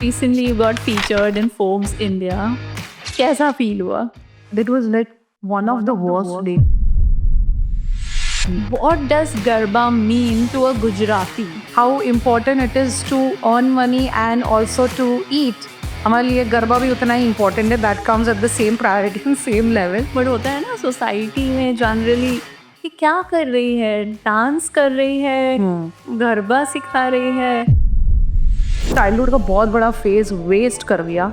Recently you got featured in Forbes India. कैसा feel हुआ? That was like one of the worst days. What does Garba mean to a Gujarati? How important it is to earn money and also to eat. हमारे लिए गरबा भी उतना ही important है. That comes at the same priority and same level. But होता है ना society में generally कि क्या कर रही है, डांस कर रही है, गरबा सिखा रही है. चाइल्डहुड का बहुत बड़ा फेज वेस्ट कर दिया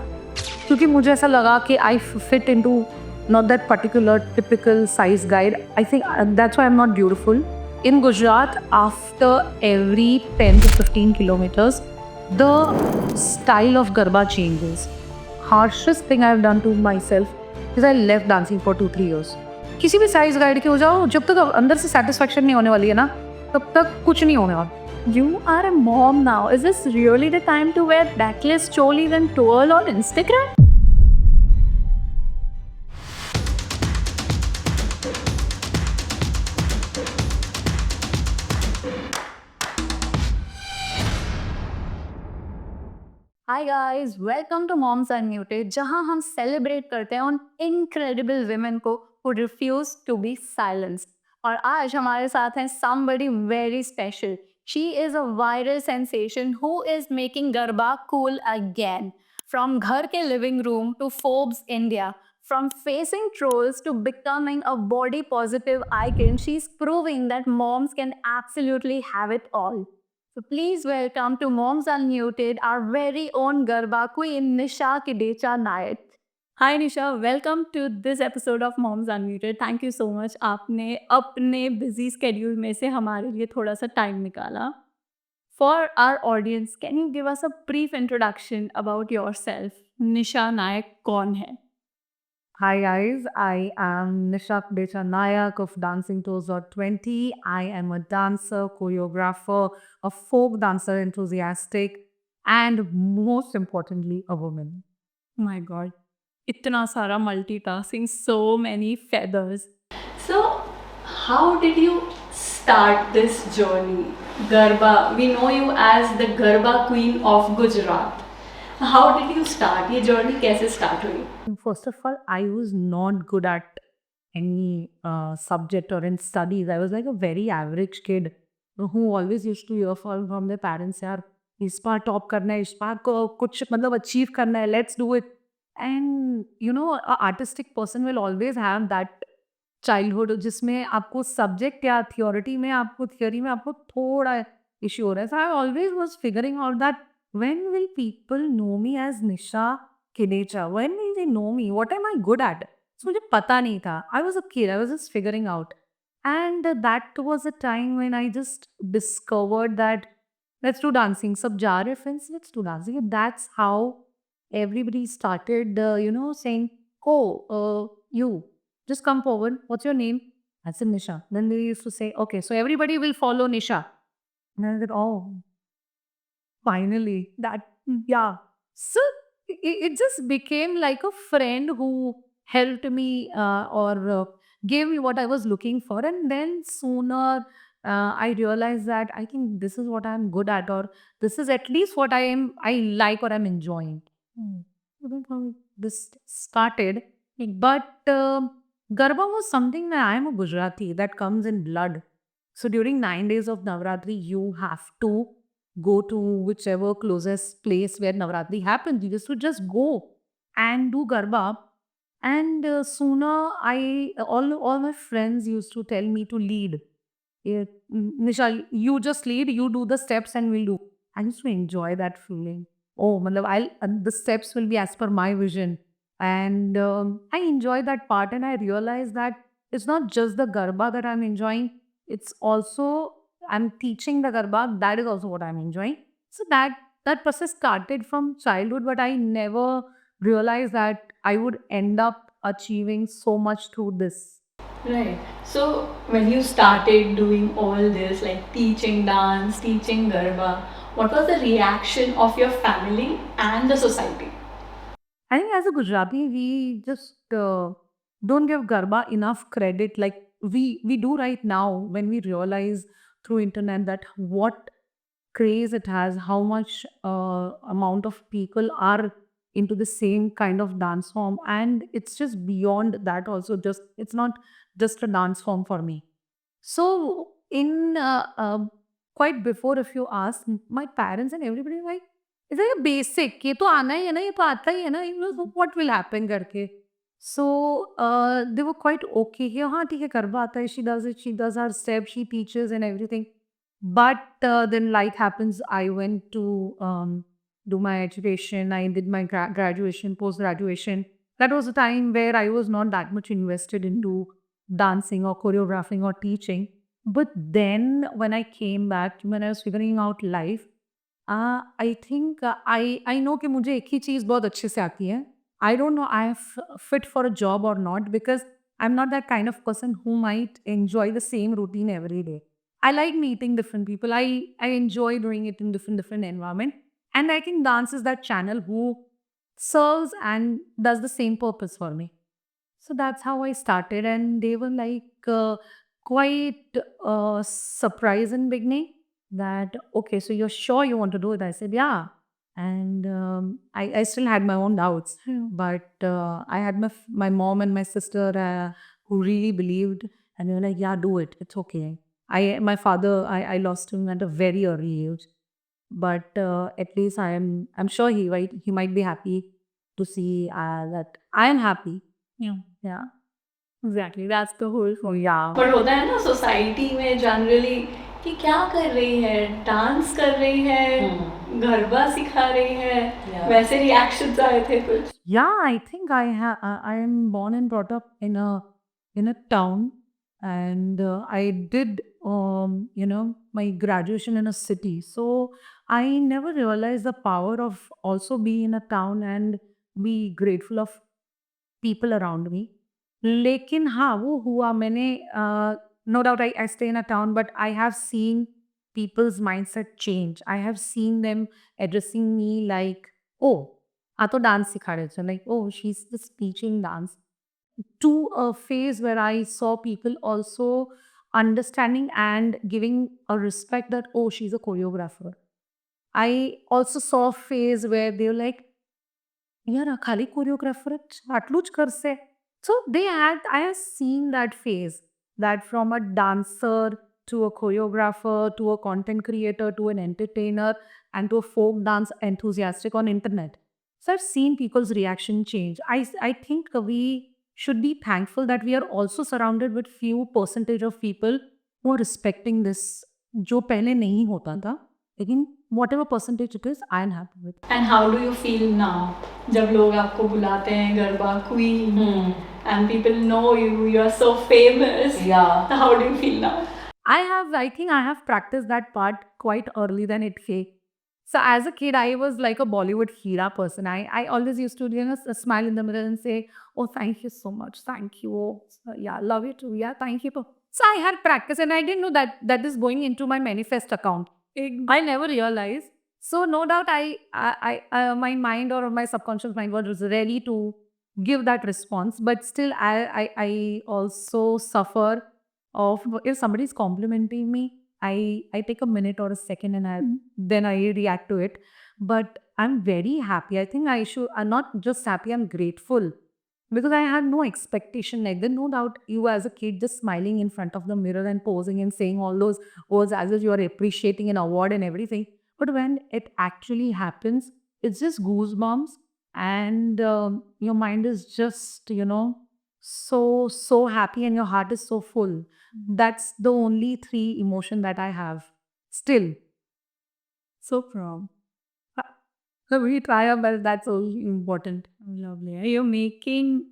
क्योंकि मुझे ऐसा लगा कि I fit into not that particular typical size guide. I think that's why I'm not beautiful. In Gujarat, after every 10 to 15 kilometers, the style of Garba changes. Harshest thing I've done to myself is I left dancing for 2-3 years. किसी भी size guide के हो जाओ, जब तक अंदर से satisfaction नहीं होने वाली है ना, तब तक कुछ नहीं होने वाला. You are a mom now. Is this really the time to wear backless cholis and twirl on Instagram? Hi guys, welcome to Moms Unmuted, जहां हम सेलिब्रेट करते हैं उन incredible women को who refuse to be silenced. और आज हमारे साथ हैं somebody very special. She is a viral sensation who is making Garba cool again. From घर के living room to Forbes India, from facing trolls to becoming a body positive icon, she's proving that moms can absolutely have it all. So please welcome to Moms Unmuted our very own Garba queen Nisha Kidecha Nayak. Hi Nisha, welcome to this episode of Moms Unmuted. Thank you so much. आपने अपने busy schedule में से हमारे लिए थोड़ा सा time निकाला. For our audience, can you give us a brief introduction about yourself? Nisha Nayak कौन है? Hi guys, I am Nisha Decha Nayak of Dancing Tours 20. I am a dancer, choreographer, a folk dancer enthusiastic, and most importantly, a woman. My God, इतना सारा multitasking, so many feathers. So, how did you start this journey? Garba, we know you as the Garba Queen of Gujarat. How did you start? ये journey कैसे start हुई? First of all, I was not good at any subject or in studies. I was like a very average kid who always used to hear from their parents, यार इस बार top करना है, इस बार को कुछ मतलब अचीव करना है, let's do it. And you know, a artistic person will always have that childhood जिसमें आपको सब्जेक्ट या थियोरी में आपको थोड़ा इश्यू हो रहा है. So I always was figuring out that when will people know me as Nisha Kinecha? When will they know me? What am I good at? So मुझे पता नहीं था. I was a kid. I was just figuring out. And that was a time when I just discovered that let's do dancing. सब जा रहे friends, let's do dancing. And that's how everybody started, saying, oh, you, just come forward. What's your name? I said Nisha. Then they used to say, okay, so everybody will follow Nisha. And I said, oh, finally, yeah. So it just became like a friend who helped me or gave me what I was looking for. And then sooner I realized that I think this is what I'm good at, or this is at least what I like or I'm enjoying. I don't know how this started, but Garba was something that I'm a Gujarati that comes in blood. So during 9 days of Navratri, you have to go to whichever closest place where Navratri happens. You just go and do Garba. And sooner all my friends used to tell me to lead. Nisha, you just lead, you do the steps and we'll do. I used to enjoy that feeling. Oh, matlab, the steps will be as per my vision. And I enjoy that part, and I realized that it's not just the Garba that I'm enjoying, it's also I'm teaching the Garba. That is also what I'm enjoying. So that process started from childhood, but I never realized that I would end up achieving so much through this. Right. So when you started doing all this, like teaching dance, teaching Garba, what was the reaction of your family and the society? I think as a Gujarati, we just don't give Garba enough credit like we do right now when we realize through internet that what craze it has, how much amount of people are into the same kind of dance form, and it's just beyond that also. Just it's not just a dance form for me. So in quite before, if you ask my parents and everybody, like, is it a basic? ये तो आना ही है ना, ये तो आता ही है ना, you know, what will happen करके. So they were quite okay. कि हाँ ठीक है, गरबा आता है, she does it, she does her steps, she teaches and everything. But then life happens. I went to do my education. I did my graduation, post graduation. That was a time where I was not that much invested into dancing or choreographing or teaching. But then when I came back, when I was figuring out life, I think I know कि मुझे एक ही चीज़ बहुत अच्छे से आती है. I don't know I am fit for a job or not, because I'm not that kind of person who might enjoy the same routine every day. I like meeting different people. I enjoy doing it in different environment, and I think dance is that channel who serves and does the same purpose for me. So that's how I started, and they were like quite surprised in beginning that okay, so you're sure you want to do it? I said yeah, and I still had my own doubts, but I had my mom and my sister who really believed, and they were like, yeah, do it. It's okay. My father, I lost him at a very early age, but at least I'm sure he might be happy to see that I am happy. Yeah, Yeah. exactly. That's the whole point. Yeah. पर होता है ना society में generally कि क्या कर रही है, डांस कर रही है, गरबा सिखा रही है, वैसे रिएक्शंस आए थे कुछ? Yeah, I think I am born and brought up in a town, and I did my graduation in a city. So I never realized the power of also be in a town and be grateful of people around me. लेकिन हाँ, वो हुआ मैंने no doubt I stay in a town, but I have seen people's mindset change. I have seen them addressing me like, oh, आ तो dance सिखा रहे थे, like, oh, she's just teaching dance, to a phase where I saw people also understanding and giving a respect that, oh, she's a choreographer. I also saw a phase where they were like, यार खाली choreographer आटલું જ કરશે. So I have seen that phase, that from a dancer to a choreographer to a content creator to an entertainer and to a folk dance enthusiastic on internet. So I've seen people's reaction change. I think we should be thankful that we are also surrounded with few percentage of people who are respecting this, जो पहले नहीं होता था. लेकिन whatever percentage it is, I am happy with. And how do you feel now? जब लोग आपको बुलाते हैं garba queen and people know you are so famous. Yeah. How do you feel now? I think I have practiced that part quite early than it came. So as a kid, I was like a Bollywood hero person. I always used to, smile in the mirror and say, oh, thank you so much. Thank you. Oh, yeah, love you too. Yeah, thank you. So I had practice, and I didn't know that is going into my manifest account. I never realized. So no doubt my mind or my subconscious mind was ready to give that response. But still, I also suffer of if somebody is complimenting me, I take a minute or a second, and then I react to it. But I'm very happy. I think I'm not just happy, I'm grateful, because I had no expectation. Like, then no doubt you as a kid just smiling in front of the mirror and posing and saying all those words as if you are appreciating an award and everything. But when it actually happens, it's just goosebumps, and your mind is just, so happy, and your heart is so full. That's the only three emotion that I have still. So proud. So we try our best. That's so important. Lovely. You're making,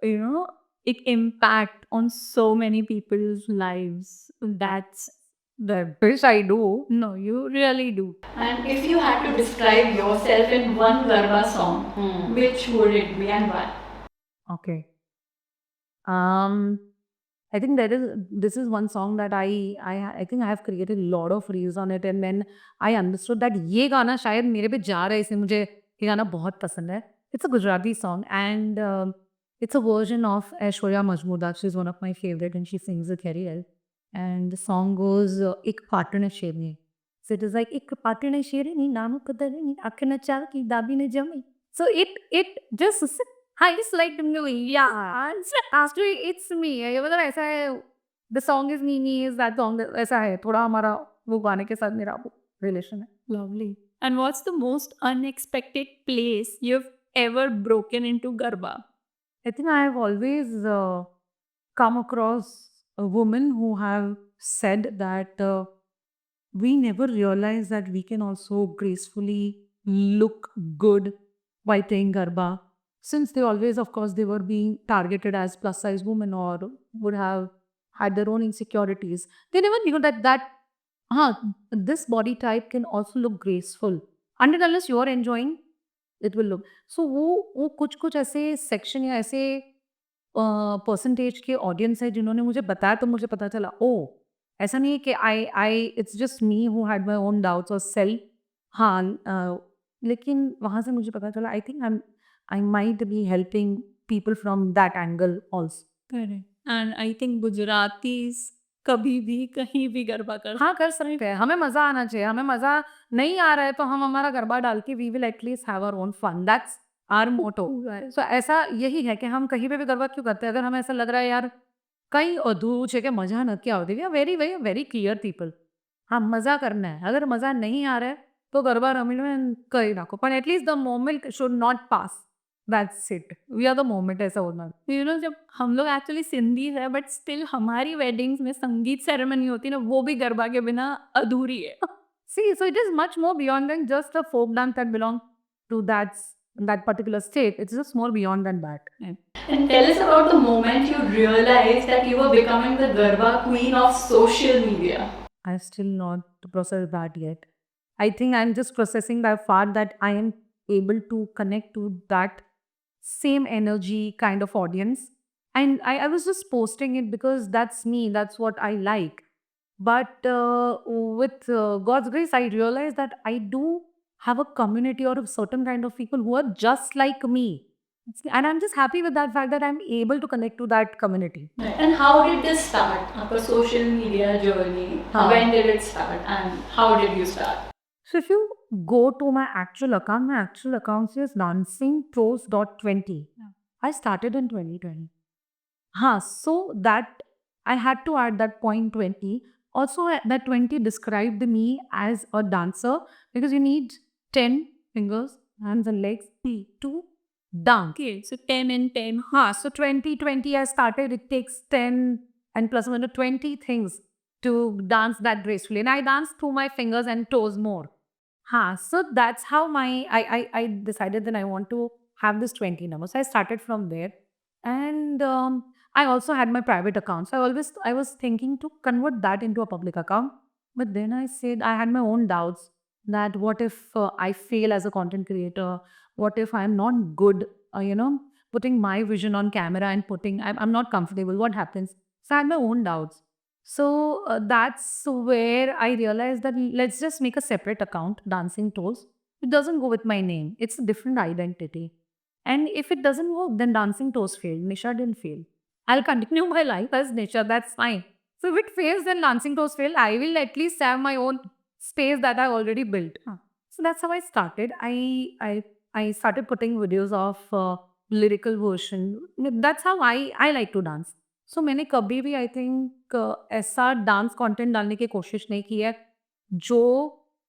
it impact on so many people's lives. That's The wish I do. no, you really do. And if you had to describe yourself in one Garba song, which would it be and why? Okay. I think this is one song that I think I have created a lot of reels on it, and then I understood that ये गाना शायद मेरे पे जा रहा है, इसलिए मुझे ये गाना बहुत पसंद है. It's a Gujarati song, and it's a version of Aishwarya Majmudar. She's one of my favorite, and she sings it very well. And the song goes, "एक partnership में." So it is like ik patine shirini namu kadarini akhna chal ki dabine jami. So it just I just like the movie. Yeah. And actually, it's me. ये मतलब ऐसा है. The song is Nini is that song. ऐसा है. थोड़ा हमारा वो गाने के साथ मेरा relation है. Lovely. And what's the most unexpected place you've ever broken into Garba? I think I have always come across a women who have said that we never realize that we can also gracefully look good while playing Garba. Since they always, of course, they were being targeted as plus size women or would have had their own insecurities. They never knew that this body type can also look graceful. Until unless you are enjoying, it will look. So वो कुछ ऐसे section या ऐसे percentage के audience है जिन्होंने मुझे बताया तो मुझे पता चला ओ ऐसा नहीं है कि I it's just me who had my own doubts और सेल्फ हाँ लेकिन वहाँ से मुझे पता चला आई think I might be helping people from that angle also. Correct. And I think Gujaratis कभी भी कहीं भी गरबा कर हाँ कर सकते हैं. हमें मजा आना चाहिए. हमें मजा नहीं आ रहा है तो हम हमारा गरबा डाल के we will at least have our own fun. That's our motto. So ऐसा यही है कि हम कहीं पे भी गरबा क्यों करते हैं. अगर हमें ऐसा लग रहा है यार कहीं अधूर છે કે મજા નથી આવતી. We are very very very clear people. हाँ मजा करना है. अगर मजा नहीं आ रहा है तो गरबा रमी लो एंड કરી નાખો. પણ at least the moment should not pass. That's it. We are the moment. ऐसा होना. यू नो जब हम लोग एक्चुअली सिंधी है बट स्टिल हमारी वेडिंग्स में संगीत सेरेमनी होती है ना वो भी गरबा के बिना अधूरी है. See, so it is much more beyond than just a folk dance that belong to that particular state. It's just more beyond than that. And tell us about the moment you realized that you were becoming the Garba queen of social media. I still not process that yet. I think I'm just processing that part that I am able to connect to that same energy kind of audience. And I was just posting it because that's me, that's what I like. But with God's grace, I realized that I do have a community or a certain kind of people who are just like me. And I'm just happy with that fact that I'm able to connect to that community. And how did this start? Our social media journey. हाँ. When did it start and how did you start? So if you go to my actual account is dancingpros.20. I started in 2020. So that I had to add that point 20. Also, that 20 described me as a dancer because you need 10 fingers, hands and legs to dance. Okay, so 10 and 10. So 2020 I started. It takes 10 and plus 20 things to dance that gracefully. And I dance through my fingers and toes more. So that's how I decided that I want to have this 20 number. So I started from there. And I also had my private account. So I was thinking to convert that into a public account. But then I said I had my own doubts that what if I fail as a content creator? What if I'm not good, putting my vision on camera and I'm not comfortable. What happens? So I had my own doubts. So that's where I realized that let's just make a separate account, Dancing Toes. It doesn't go with my name. It's a different identity. And if it doesn't work, then Dancing Toes failed. Nisha didn't fail. I'll continue my life as Nisha. That's fine. So if it fails, then Dancing Toes failed. I will at least have my own space that I already built. So that's how I started. I started putting videos of lyrical version. That's how I like to dance. So मैंने कभी भी I think ऐसा dance content डालने की कोशिश नहीं की है जो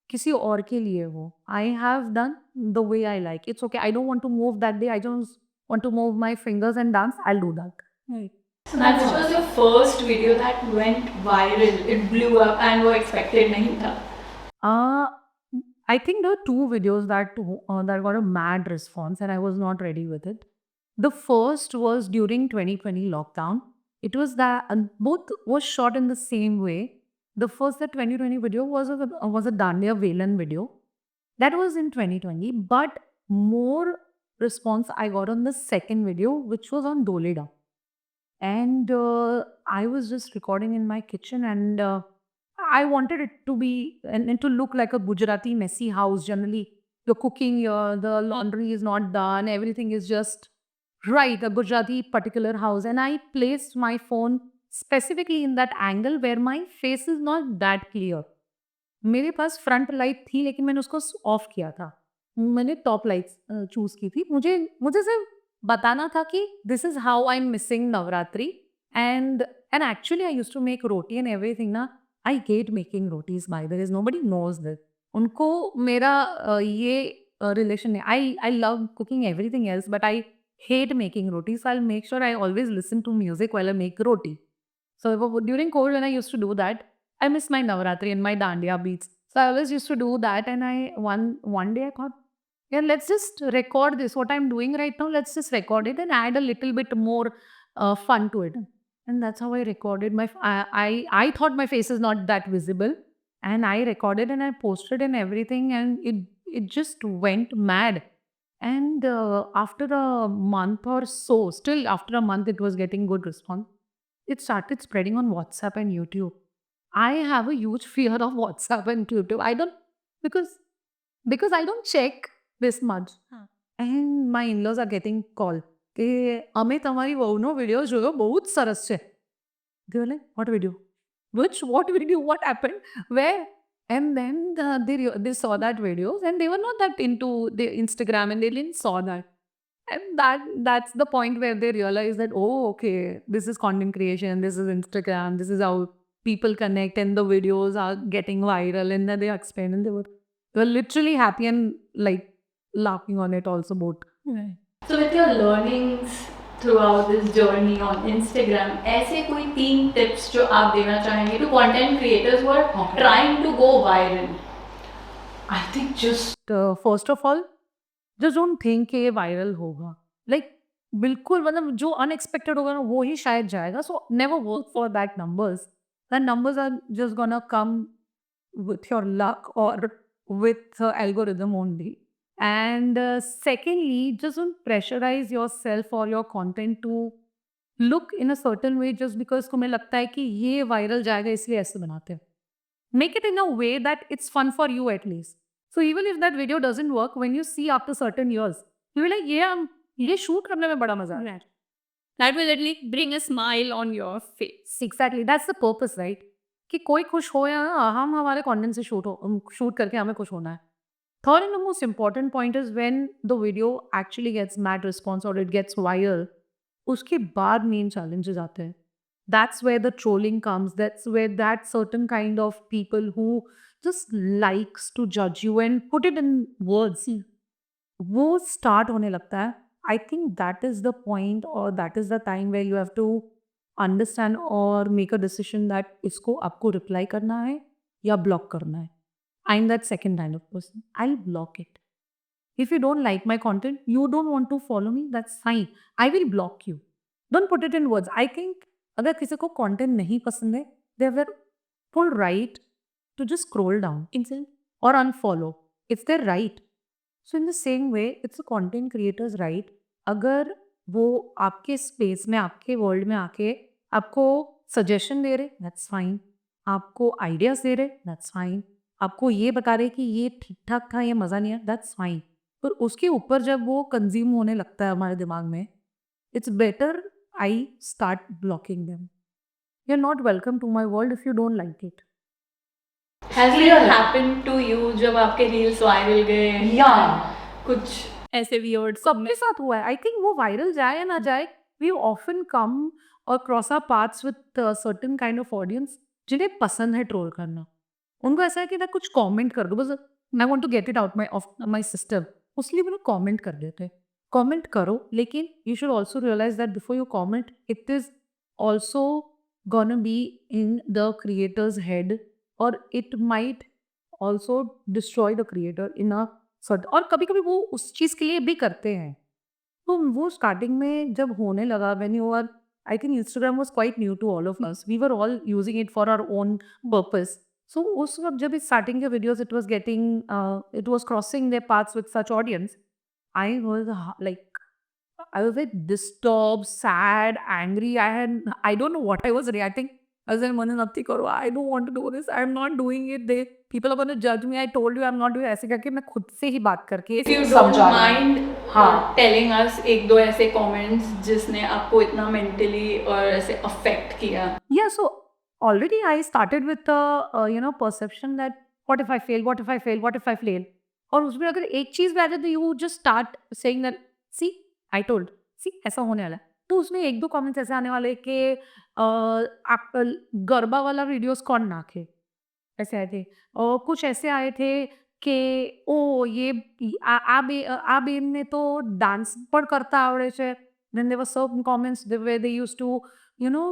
किसी और के लिए हो. I have done the way I like. It's okay. I don't want to move that day. I don't want to move my fingers and dance. I will do that. So that was your first video that went viral. It blew up and वो expected नहीं था. I think there were two videos that got a mad response and I was not ready with it. The first was during 2020 lockdown. It was that both was shot in the same way. The first, the 2020 video was a Dandiya Velan video. That was in 2020, but more response I got on the second video, which was on Dolida. And I was just recording in my kitchen and I wanted it to be and to look like a Gujarati messy house. Generally, you're cooking here, the laundry is not done, everything is just right, a Gujarati particular house. And I placed my phone specifically in that angle where my face is not that clear. मेरे पास front light थी लेकिन मैंने उसको of किया था। मैंने top lights choose की थी। मुझे मुझे सिर्फ बताना था कि this is how I am missing Navratri and actually I used to make roti and everything ना। I hate making rotis by the way, nobody knows this. उनको मेरा ये रिलेशन है। I love cooking everything else but I hate making roti, so I'll make sure I always listen to music while I make roti. So during COVID when I used to do that, I miss my Navaratri and my Dandiya beats. So I always used to do that, and one day I thought, yeah, let's just record this. What I'm doing right now, let's just record it and add a little bit more fun to it. And that's how I recorded my. I thought my face is not that visible, and I recorded and I posted and everything, and it just went mad. And after a month or so, still after a month, it was getting good response. It started spreading on WhatsApp and YouTube. I have a huge fear of WhatsApp and YouTube. I don't because I don't check this much. हाँ. And my in-laws are getting call કે અમે તમારી વહુનો video જોયો બહુ જ સરસ છે. They were like, what video? What video? What happened? Where? And then they saw that videos and they were not that into the Instagram and they didn't saw that. And that's the point where they realize that, oh, okay, this is content creation, this is Instagram, this is how people connect and the videos are getting viral and then they explain and they were literally happy and like laughing on it also both. So with your learnings throughout this journey on Instagram, ऐसे कोई 3 tips जो आप देना चाहेंगे to content creators who are Okay. trying to go viral? I think just first of all, just don't think कि ये viral होगा. Like बिल्कुल मतलब जो अनएक्सपेक्टेड होगा ना वो ही शायद जाएगा. So never work for that numbers. The numbers are just gonna come with your luck or with algorithm only. And secondly, just don't pressurize yourself or your content to look in a certain way just because तुम्हें लगता है कि ये viral जाएगा इसलिए ऐसे बनाते हैं. Make it in a way that it's fun for you at least. So even if that video doesn't work, when you see after certain years, you'll be like, yeah, ये shoot करने में बड़ा मजा आया. That will at least bring a smile on your face. Exactly, that's the purpose, right? कि कोई खुश हो या हम हमारे content से shoot करके हमें खुश होना है. Third and the most important point is when the video actually gets mad response or it gets viral, उसके बाद main challenges आते हैं. That's where the trolling comes. That's where that certain kind of people who just likes to judge you and put it in words, वो start होने लगता है. I think that is the point or that is the time where you have to understand or make a decision that इसको आपको reply करना है या block करना है. I'm that second kind of person. I'll block it. If you don't like my content, you don't want to follow me, that's fine. I will block you. Don't put it in words. I think अगर किसी को content नहीं पसंद है, they have their full right to just scroll down or unfollow. It's their right. So in the same way, it's a content creator's right. अगर वो आपके space में, आपके world में आके आपको suggestion दे रहे, that's fine. आपको ideas दे रहे, that's fine. आपको ये बता रहे कि ये ठीक ठाक था, ये मज़ा नहीं आया, that's fine. पर उसके ऊपर जब वो कंज्यूम होने लगता है हमारे दिमाग में, it's better I start blocking them. You're not welcome to my world if you don't like it. Has it happened to you जब आपके reels viral गए? Yeah. कुछ ऐसे weird सबके साथ हुआ है. I think वो viral जाए या ना जाए, we often come or cross our paths with a certain kind of audience जिन्हें पसंद है ट्रोल करना. उनको ऐसा है कि ना कुछ कमेंट कर दो, बस I want to get it out of my system, उसलिए वो लोग कमेंट कर देते हैं. कमेंट करो, लेकिन you should also realize that before you comment it is also gonna be in the creators head और it might also destroy the creator in a sort. और कभी कभी वो उस चीज़ के लिए भी करते हैं. तो वो स्टार्टिंग में जब होने लगा, when you are, I think Instagram was quite new to all of us, we were all using it for our own purpose. So उस वक्त जब स्टार्टिंग के videos it was crossing their paths with such audience, I was I was like disturbed, sad, angry. I don't know what I was reacting. I was like, "मने नत्ती करो, I don't want to do this. I'm not doing it. People are going to judge me. I told you I'm not doing." ऐसे करके मैं खुद से ही बात करके If you don't mind telling us एक दो ऐसे comments जिसने आपको इतना mentally और ऐसे affect किया. Yeah, so already I started with the perception that what if I fail, what if I fail, what if I fail. और उसमें अगर एक चीज़ भी आ जाए तो you just start saying that see I told, see ऐसा होने वाला है. तो उसमें एक दो कमेंट्स ऐसे आने वाले कि आप गरबा वाला वीडियोस कौन नाखे, ऐसे आए थे. और कुछ ऐसे आए थे कि ओ ये આ બેનને તો ડાન્સ પણ કરતા આવડે છે. Then there were certain comments where they used to, you know,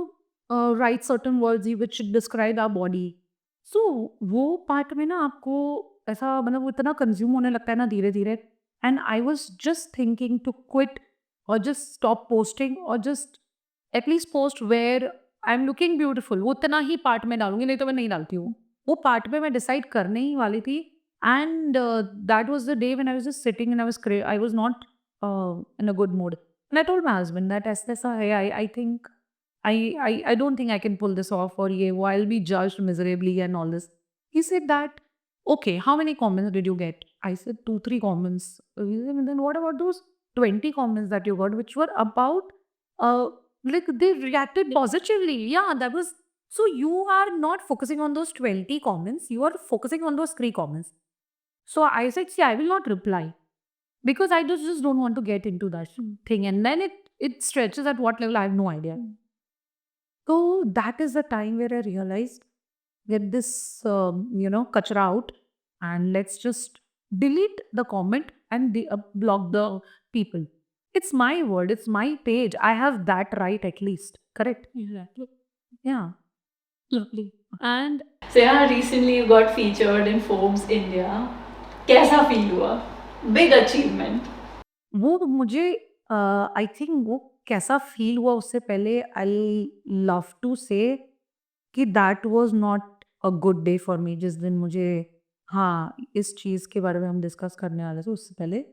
write certain words which describe our body. So वो पार्ट में ना आपको ऐसा मतलब वो इतना कंज्यूम होने लगता है ना धीरे धीरे. And I was just thinking to quit और जस्ट स्टॉप पोस्टिंग और just at least post where I am looking beautiful. वो उतना ही पार्ट में डालूंगी, नहीं तो मैं नहीं डालती हूँ. वो पार्ट में मैं डिसाइड करने ही वाली थी. And that was the day when I was just sitting and I was not in a good mood. And I told my husband that ऐसा है, I think I don't think I can pull this off, or yeah, well, I'll be judged miserably and all this. He said that, okay, how many comments did you get? I said 2-3 comments. He said, then what about those 20 comments that you got, which were about, like they reacted positively. Yeah, that was, so you are not focusing on those 20 comments, you are focusing on those 3 comments. So I said, see, I will not reply because I just don't want to get into that thing. And then it stretches at what level, I have no idea. So that is the time where I realized, get this, kachra out, and let's just delete the comment and block the people. It's my word, it's my page. I have that right at least. Correct? Exactly. Yeah. Lovely. And so yeah, recently you got featured in Forbes India. कैसा feel हुआ? Big achievement. वो मुझे आई think वो कैसा feel हुआ उससे पहले I love to से कि that was not a good day for me. जिस दिन मुझे हाँ इस चीज़ के बारे में हम डिस्कस करने वाले थे उससे पहले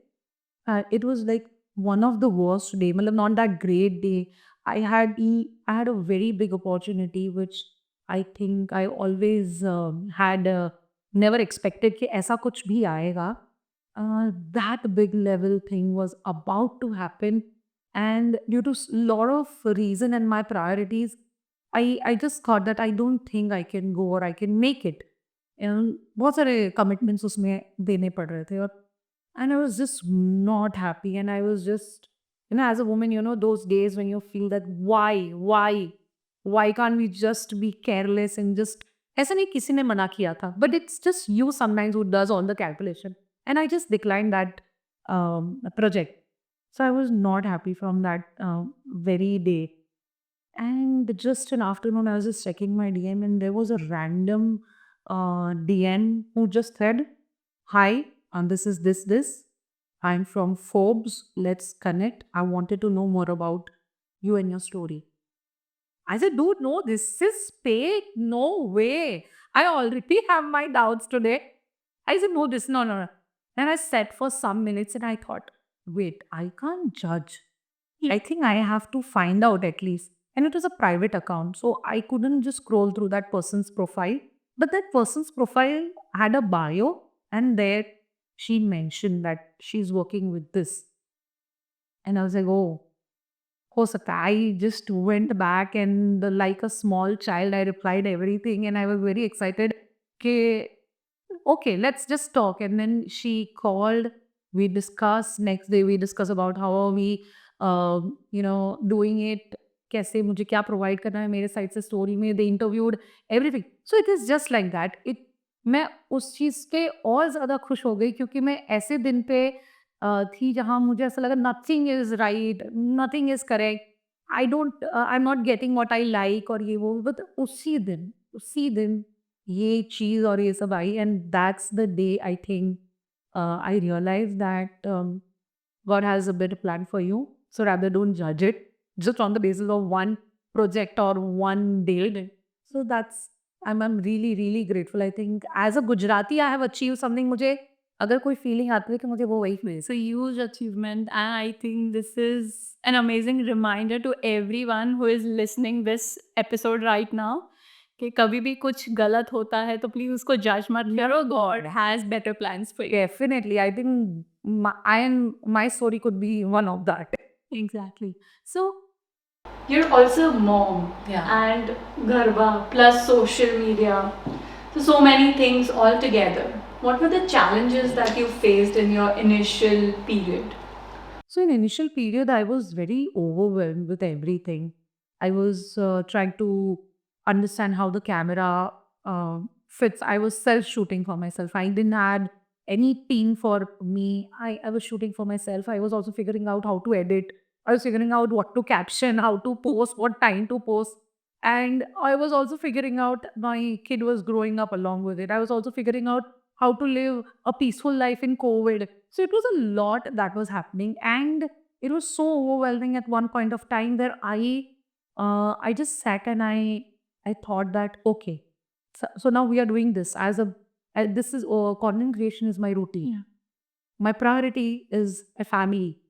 it was like one of the worst day. मतलब not that great day. I had a very big opportunity which I think I always had never expected कि ऐसा कुछ भी आएगा. That big level thing was about to happen, and due to lot of reason and my priorities, I just thought that I don't think I can go or I can make it. And बहुत सारे commitments उसमें देने पड़ रहे थे और and I was just not happy. And I was just, as a woman, those days when you feel that why can't we just be careless and just, ऐसा नहीं किसी ने मना किया था, but it's just you sometimes who does all the calculation. And I just declined that project. So I was not happy from that very day. And just an afternoon, I was just checking my DM, and there was a random DM who just said, "Hi, and this is this. I'm from Forbes. Let's connect. I wanted to know more about you and your story." I said, dude, no, this is fake. No way. I already have my doubts today. I said, no, no. And I sat for some minutes and I thought, wait, I can't judge. I think I have to find out at least. And it was a private account, so I couldn't just scroll through that person's profile. But that person's profile had a bio, and there she mentioned that she's working with this. And I was like, oh, हो सकता है. I just went back and like a small child, I replied everything and I was very excited. Okay, let's just talk. And then she called, we discussed. Next day we discussed about how are we doing it, कैसे मुझे क्या provide करना है मेरे side से story में. They interviewed everything. So it is just like that. मैं उस चीज़ पे और ज़्यादा खुश हो गई क्योंकि मैं ऐसे दिन पे थी जहाँ मुझे ऐसा लगा nothing is right, nothing is correct, I am not getting what I like और ये वो. बट उसी दिन ये चीज़ और ये सब आई. And that's the day I think I realize that God has a better plan for you. So rather don't judge it just on the basis of one project or one day. So I'm really, really grateful. I think as a Gujarati, I have achieved something. मुझे अगर कोई feeling आती है कि मुझे वो वही मिले. It's a huge achievement, and I think this is an amazing reminder to everyone who is listening this episode right now कि कभी भी कुछ गलत होता है तो प्लीज उसको जज मत करो. God has better plans for you. Definitely, I think my story could be one of that. Exactly. So you're also a mom, and Garba plus social media. So many things all together. What were the challenges that you faced in your initial period? So in initial period, I was very overwhelmed with everything. I was trying to understand how the camera fits. I was self shooting for myself. I didn't had any team for me. I was shooting for myself. I was also figuring out how to edit. I was figuring out what to caption, how to post, what time to post. And I was also figuring out my kid was growing up along with it. I was also figuring out how to live a peaceful life in COVID. So it was a lot that was happening, and it was so overwhelming at one point of time where I just sat and I thought that okay, so now we are doing this this is content creation is my routine. Yeah. My priority is a family,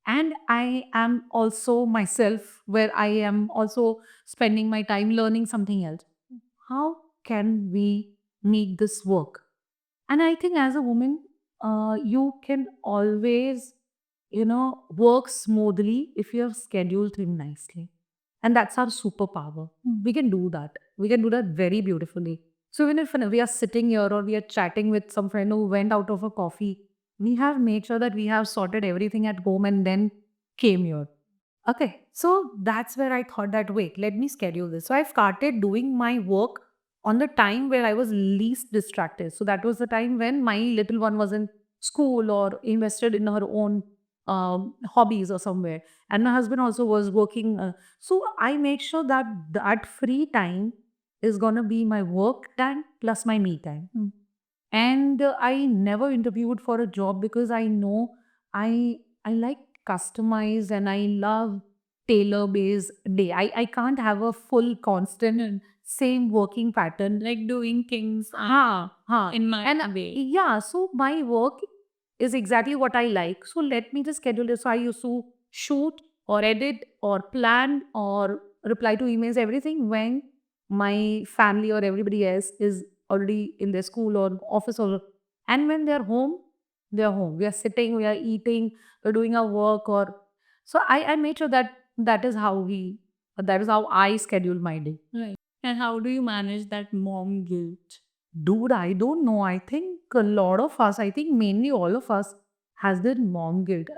and I am also myself, where I am also spending my time learning something else. How can we make this work? And I think as a woman, you can always, work smoothly if you have scheduled things nicely. And that's our superpower. We can do that. We can do that very beautifully. So even if we are sitting here or we are chatting with some friend who went out of a coffee, we have made sure that we have sorted everything at home and then came here. Okay, so that's where I thought that wait, let me schedule this. So I started doing my work on the time where I was least distracted. So that was the time when my little one was in school or invested in her own hobbies or somewhere, and my husband also was working. So I make sure that that free time is gonna be my work time plus my me time. And I never interviewed for a job because I know I like customized and I love tailor based day. I can't have a full constant and same working pattern. Like doing things Ha. in my And way. yeah, so my work is exactly what I like. So let me just schedule it. So I used to shoot or edit or plan or reply to emails, everything when my family or everybody else is already in their school or office, or and when they're home. We are sitting, we are eating, we're doing our work, or so I made sure that that is how I schedule my day. Right. And how do you manage that mom guilt? Dude, I don't know. I think a lot of us, I think mainly all of us, has that mom guilt.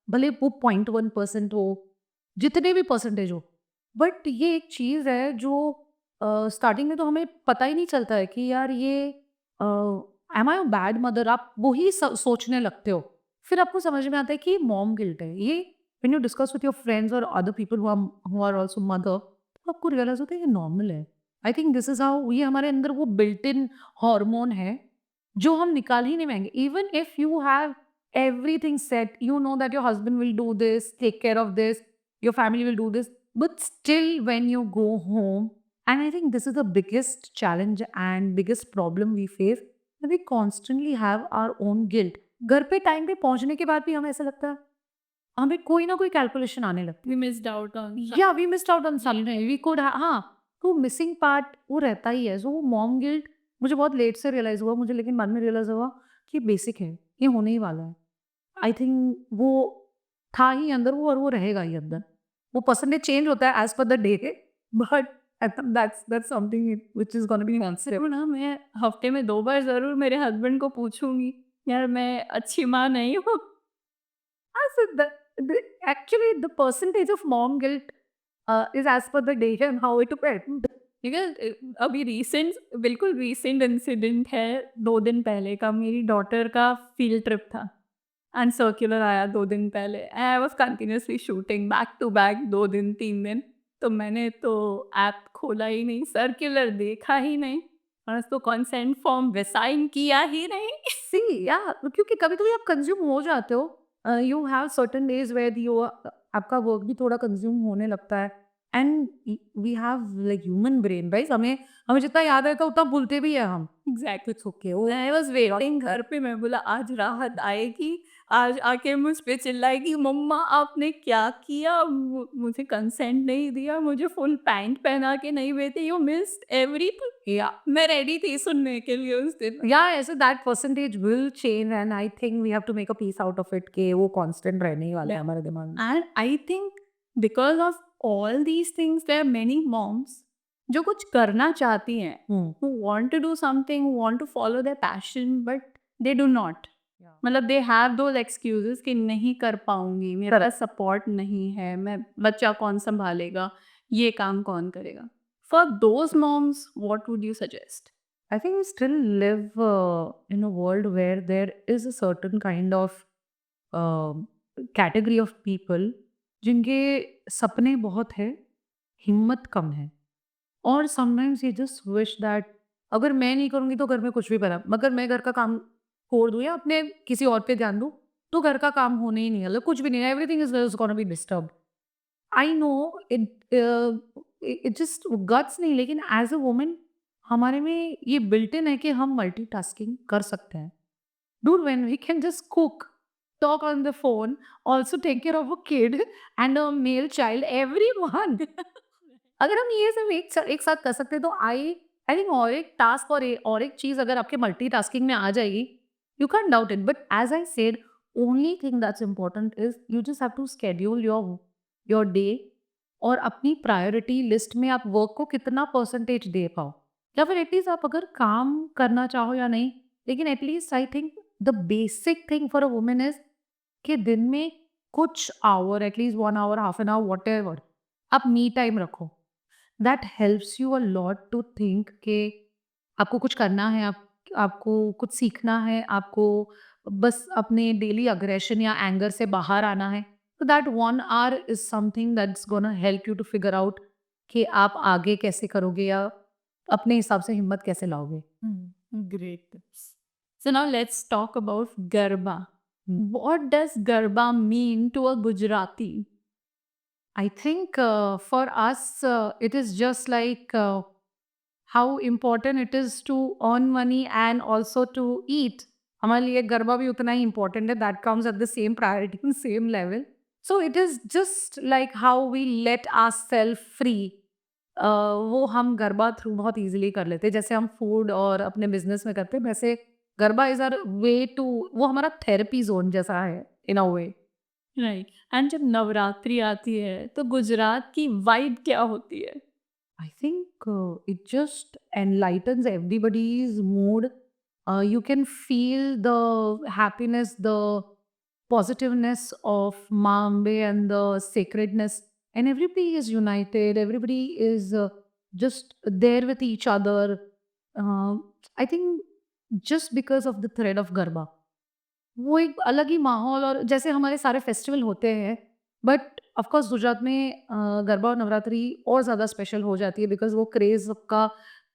भले वो 0.1% हो, जितने भी percentage हो, but ये एक चीज़ है जो स्टार्टिंग में तो हमें पता ही नहीं चलता है कि यार ये am I a bad mother, आप वही सोचने लगते हो। फिर आपको समझ में आता है कि ये मॉम गिल्ट है। ये when you discuss with your friends और other people who are also mother, तो आपको रियलाइज़ होता है ये नॉर्मल है। I think this is how ये हमारे अंदर वो बिल्ट इन हार्मोन है, जो हम निकाल ही नहीं पाएँगे। Even if you have everything set, you know that your husband will do this, take care of this, your family will do this, but still when you go home, and I think this is the biggest challenge and biggest problem we face, that we constantly have our own guilt. घर पे time पे पहुंचने के बाद भी हमें ऐसा लगता है, हमें कोई ना कोई कैलकुलेशन आने लगती We missed out on है, या we missed out on something, we could, हाँ, तो मिसिंग पार्ट वो रहता ही है। सो वो मॉम गिल्ट मुझे बहुत लेट से रियलाइज हुआ, मुझे लेकिन बाद में रियलाइज हुआ कि बेसिक है, ये होने ही वाला है। आई थिंक वो था ही अंदर वो, और वो रहेगा ही अंदर। वो परसेंटेज चेंज होता है as per the day, but I think that's something which is gonna be constant. ज़रूर ना, मैं हफ्ते में 2 बार ज़रूर मेरे हस्बैंड को पूछूँगी, यार मैं अच्छी माँ नहीं हूँ। So actually the percentage of mom guilt is as per the day and how it went. Because अभी बिल्कुल रीसेंट इंसिडेंट है, 2 दिन पहले का। मेरी डॉटर का फील्ड ट्रिप था एंड सर्कुलर आया 2 दिन पहले। I was continuously shooting back to back 2 दिन 3 दिन। तो मैंने तो ऐप खोला ही नहीं, सर्कुलर देखा ही नहीं और तो कंसेंट फॉर्म साइन किया ही नहीं। सी या क्योंकि कभी-कभी आप कंज़्यूम हो जाते हो। You have certain days where you आपका वर्क भी थोड़ा कंज़्यूम होने लगता है, and we have like human brain right, हमें हमें जितना याद रहता है उतना भूलते भी हैं हम। एग्ज़ैक्टली। It's okay. वो आई वाज़ वेटिंग घर पे, मैं बोला आज राहत आएगी, आज आके मुझ पे चिल्लाएगी, मम्मा आपने क्या किया? मुझे कंसेंट नहीं दिया, मुझे फुल पैंट पहना के नहीं भेजे, यू मिस्ड एवरीथिंग। या मैं रेडी थी सुनने के लिए उस दिन। या ऐसे that percentage will change, and I think we have to make a peace out of it कि वो कांस्टेंट रहने ही वाला है हमारे दिमाग में। And I think because of all these things, there are many moms जो कुछ करना चाहती हैं, Hmm. who want to do something, who want to follow their passion, but they do not. Yeah. मतलब दे हैव दोज एक्सक्यूजेस कि नहीं कर पाऊंगी, मेरे पास सपोर्ट नहीं है, मैं बच्चा कौन संभालेगा, ये काम कौन करेगा. For those moms what would you suggest? I think we still live in a world where there is a certain kind of category of people जिनके सपने बहुत है, हिम्मत कम है. और समटाइम्स ये जस्ट विश दैट अगर मैं नहीं करूँगी तो घर में कुछ भी बना, मगर मैं घर का काम छोड़ दूँ या अपने किसी और पे ध्यान दूँ, तो घर का काम होने ही नहीं वाला, कुछ भी नहीं, everything is gonna be disturb. I know it just guts नहीं, लेकिन एज अ वुमन हमारे में ये बिल्ट इन है कि हम मल्टीटास्किंग कर सकते हैं. Dude, when we can just cook, talk on the phone, also take care of a kid and a male child, everyone. अगर हम ये सब एक साथ कर सकते हैं तो आई थिंक और एक टास्क और एक चीज अगर आपके मल्टीटास्किंग में आ जाएगी, you can doubt it. But as I said, only thing that's important is you just have to schedule your day, और अपनी प्रायोरिटी लिस्ट में आप वर्क को कितना परसेंटेज दे पाओ, या फिर एटलीस्ट आप अगर काम करना चाहो या नहीं, लेकिन at least I think the basic thing for a women is कि दिन में कुछ hour, at least 1 hour, half an hour, whatever, आप मी टाइम रखो. That helps you a lot to think कि आपको कुछ करना है, आपको कुछ सीखना है, आपको बस अपने डेली अग्रेशन या एंगर से बाहर आना है. तो that 1 hour is something that's gonna help you to figure out कि आप आगे कैसे करोगे या अपने हिसाब से हिम्मत कैसे लाओगे. Great tips. So now let's talk about Garba. What does Garba mean to a Gujarati? I think for us, it is just like how important it is to earn money and also to eat. हमारे लिए गरबा भी उतना ही important है. That comes at the same priority and same level. So it is just like how we let ourselves free. वो हम garba through बहुत easily कर लेते हैं, जैसे हम फूड और अपने बिजनेस में करते हैं, वैसे garba is our way to, वो हमारा थेरेपी जोन जैसा है इन अ वे. राइट. एंड जब नवरात्रि आती है तो गुजरात की वाइब क्या होती है? I think it just enlightens everybody's mood. You can feel the happiness, the positiveness of Mambe and the sacredness, and everybody is united. Everybody is just there with each other. Uh, I think just because of the thread of Garba. वो एक अलग ही माहौल, और जैसे हमारे सारे festival होते हैं, बट ऑफ कोर्स गुजरात में गरबा और नवरात्रि और ज़्यादा स्पेशल हो जाती है बिकॉज वो क्रेज सबका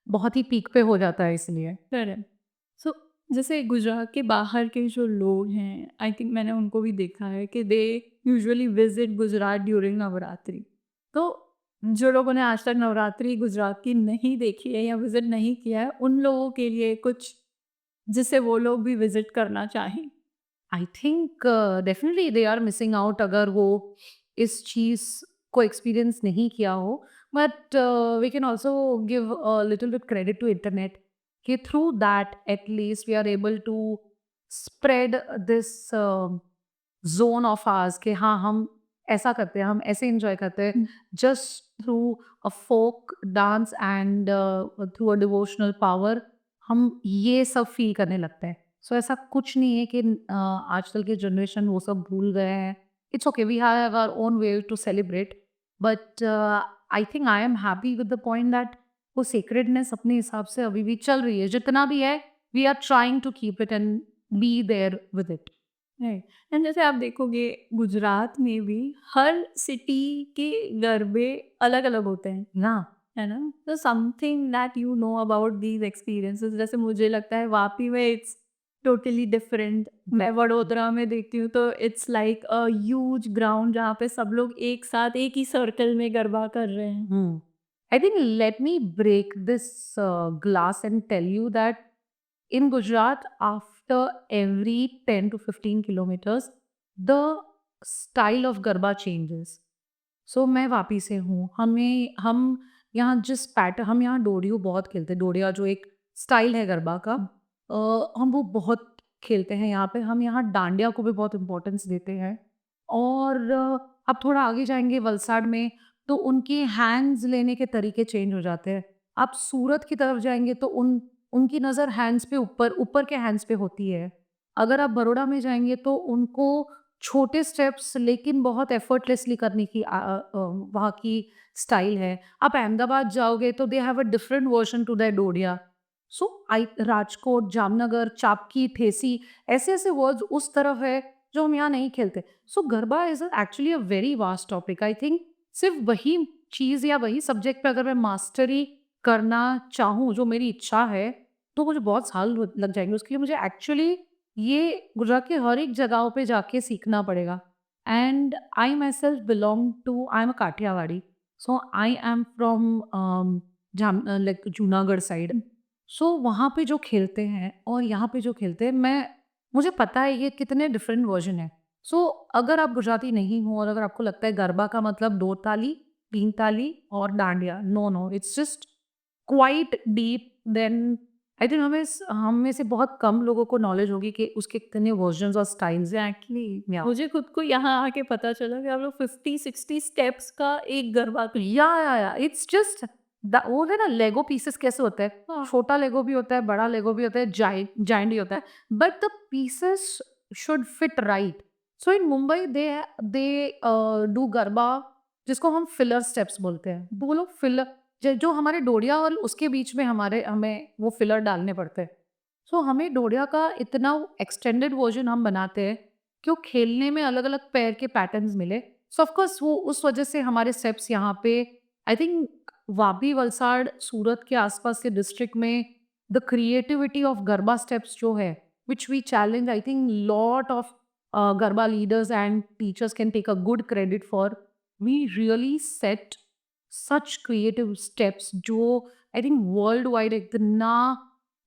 बहुत ही पीक पे हो जाता है, इसलिए. करेक्ट. सो जैसे गुजरात के बाहर के जो लोग हैं, आई थिंक मैंने उनको भी देखा है कि they usually visit Gujarat during Navratri. तो जो लोगों ने आज तक नवरात्रि गुजरात की नहीं देखी है या विजिट नहीं किया है, उन लोगों के लिए कुछ जिससे वो लोग भी विजिट करना चाहें? I think definitely they are missing out अगर वो इस चीज़ को एक्सपीरियंस नहीं किया हो. But we can also give little bit credit to internet कि through that at least we are able to spread this zone of ours कि हाँ, हम ऐसा करते हैं, हम ऐसे इंजॉय करते हैं, just through a folk dance and through a devotional power हम ये सब फील करने लगते हैं. सो ऐसा कुछ नहीं है कि आजकल की जनरेशन वो सब भूल गए हैं. It's okay, we have our own way to celebrate, but I think I am happy with the point that वो सेक्रेडनेस अपने हिसाब से अभी भी चल रही है. जितना भी है, we are trying to keep it and be there with it. Right. And जैसे आप देखोगे गुजरात में भी हर सिटी के गरबे अलग अलग होते हैं, ना है ना? तो something that you know about these experiences, जैसे मुझे लगता है वापी में इट्स टोटली डिफरेंट. मैं वडोदरा में देखती हूँ तो it's like a huge ground जहाँ पे सब लोग एक साथ एक ही सर्कल में गरबा कर रहे हैं. I think let me break this glass and tell you that in Gujarat, after every 10 to 15 kilometers, the style of Garba changes. So मैं वापी से हूँ. हम यहाँ जिस पैटर्न, हम यहाँ डोडियो बहुत खेलते हैं. डोडिया जो एक स्टाइल है गरबा का, हम वो बहुत खेलते हैं यहाँ पे. हम यहाँ डांडिया को भी बहुत इम्पोर्टेंस देते हैं. और अब थोड़ा आगे जाएंगे वलसाड़ में तो उनके हैंड्स लेने के तरीके चेंज हो जाते हैं। आप सूरत की तरफ जाएँगे तो उनकी नज़र हैंड्स पे ऊपर के हैंड्स पे होती है। अगर आप बड़ौदा में जाएँगे तो उनको छोटे स्टेप्स लेकिन बहुत एफर्टलेसली करने की वहाँ की स्टाइल है। आप अहमदाबाद जाओगे तो they have a different version to their Dodiya. So I Rajkot, Jamnagar, चापकी, ठेसी ऐसे-ऐसे वर्ड्स उस तरफ है जो हम यहाँ नहीं खेलते। So garba is actually a very vast topic. I think सिर्फ़ वही चीज़ या वही सब्जेक्ट पे अगर मैं मास्टरी करना चाहूँ, जो मेरी इच्छा है, तो मुझे बहुत साल लग जाएँगे। उसके लिए मुझे एक्चुअली ये गुजरात के हर एक जगहों पे जाके सीखना पड़ेगा। And I myself belong to I am a Kathiawadi. So I am from like Junagadh side. सो वहाँ पे जो खेलते हैं और यहाँ पे जो खेलते हैं, मुझे पता है ये कितने डिफरेंट वर्जन है। सो अगर आप गुजराती नहीं हो और अगर आपको लगता है गरबा का मतलब 2 ताली, 3 ताली और dandiya, no, no, it's just quite deep. Then I think हम में से बहुत कम लोगों को नॉलेज होगी कि उसके कितने वर्जन्स और स्टाइल्स हैं। एग्जैक्टली या मुझे खुद को यहाँ आके पता चला कि आप लोग 50-60 स्टेप्स का एक गरबा कर या इट्स जस्ट वो है ना, लेगो पीसेस कैसे होता है, हाँ छोटा लेगो भी होता है, बड़ा लेगो भी होता है, जाइंट भी होता है, but the pieces should fit right. So in Mumbai they do garba जिसको हम फिलर स्टेप्स बोलते हैं। तो वो लोग फिलर जो हमारे डोडिया और उसके बीच में हमें वो फिलर डालने पड़ते हैं। सो हमें डोडिया का इतना एक्सटेंडेड वर्जन हम बनाते हैं कि वो खेलने में अलग अलग पैर के पैटर्न्स मिले। सो ऑफकोर्स वो उस वजह से हमारे स्टेप्स यहाँ पे आई थिंक वापी, वलसाड़, सूरत के आसपास के डिस्ट्रिक्ट में the creativity of garba steps जो है, which we challenge, I think lot of garba leaders and teachers can take a good credit for. We really set such creative steps जो आई थिंक वर्ल्ड वाइड इतना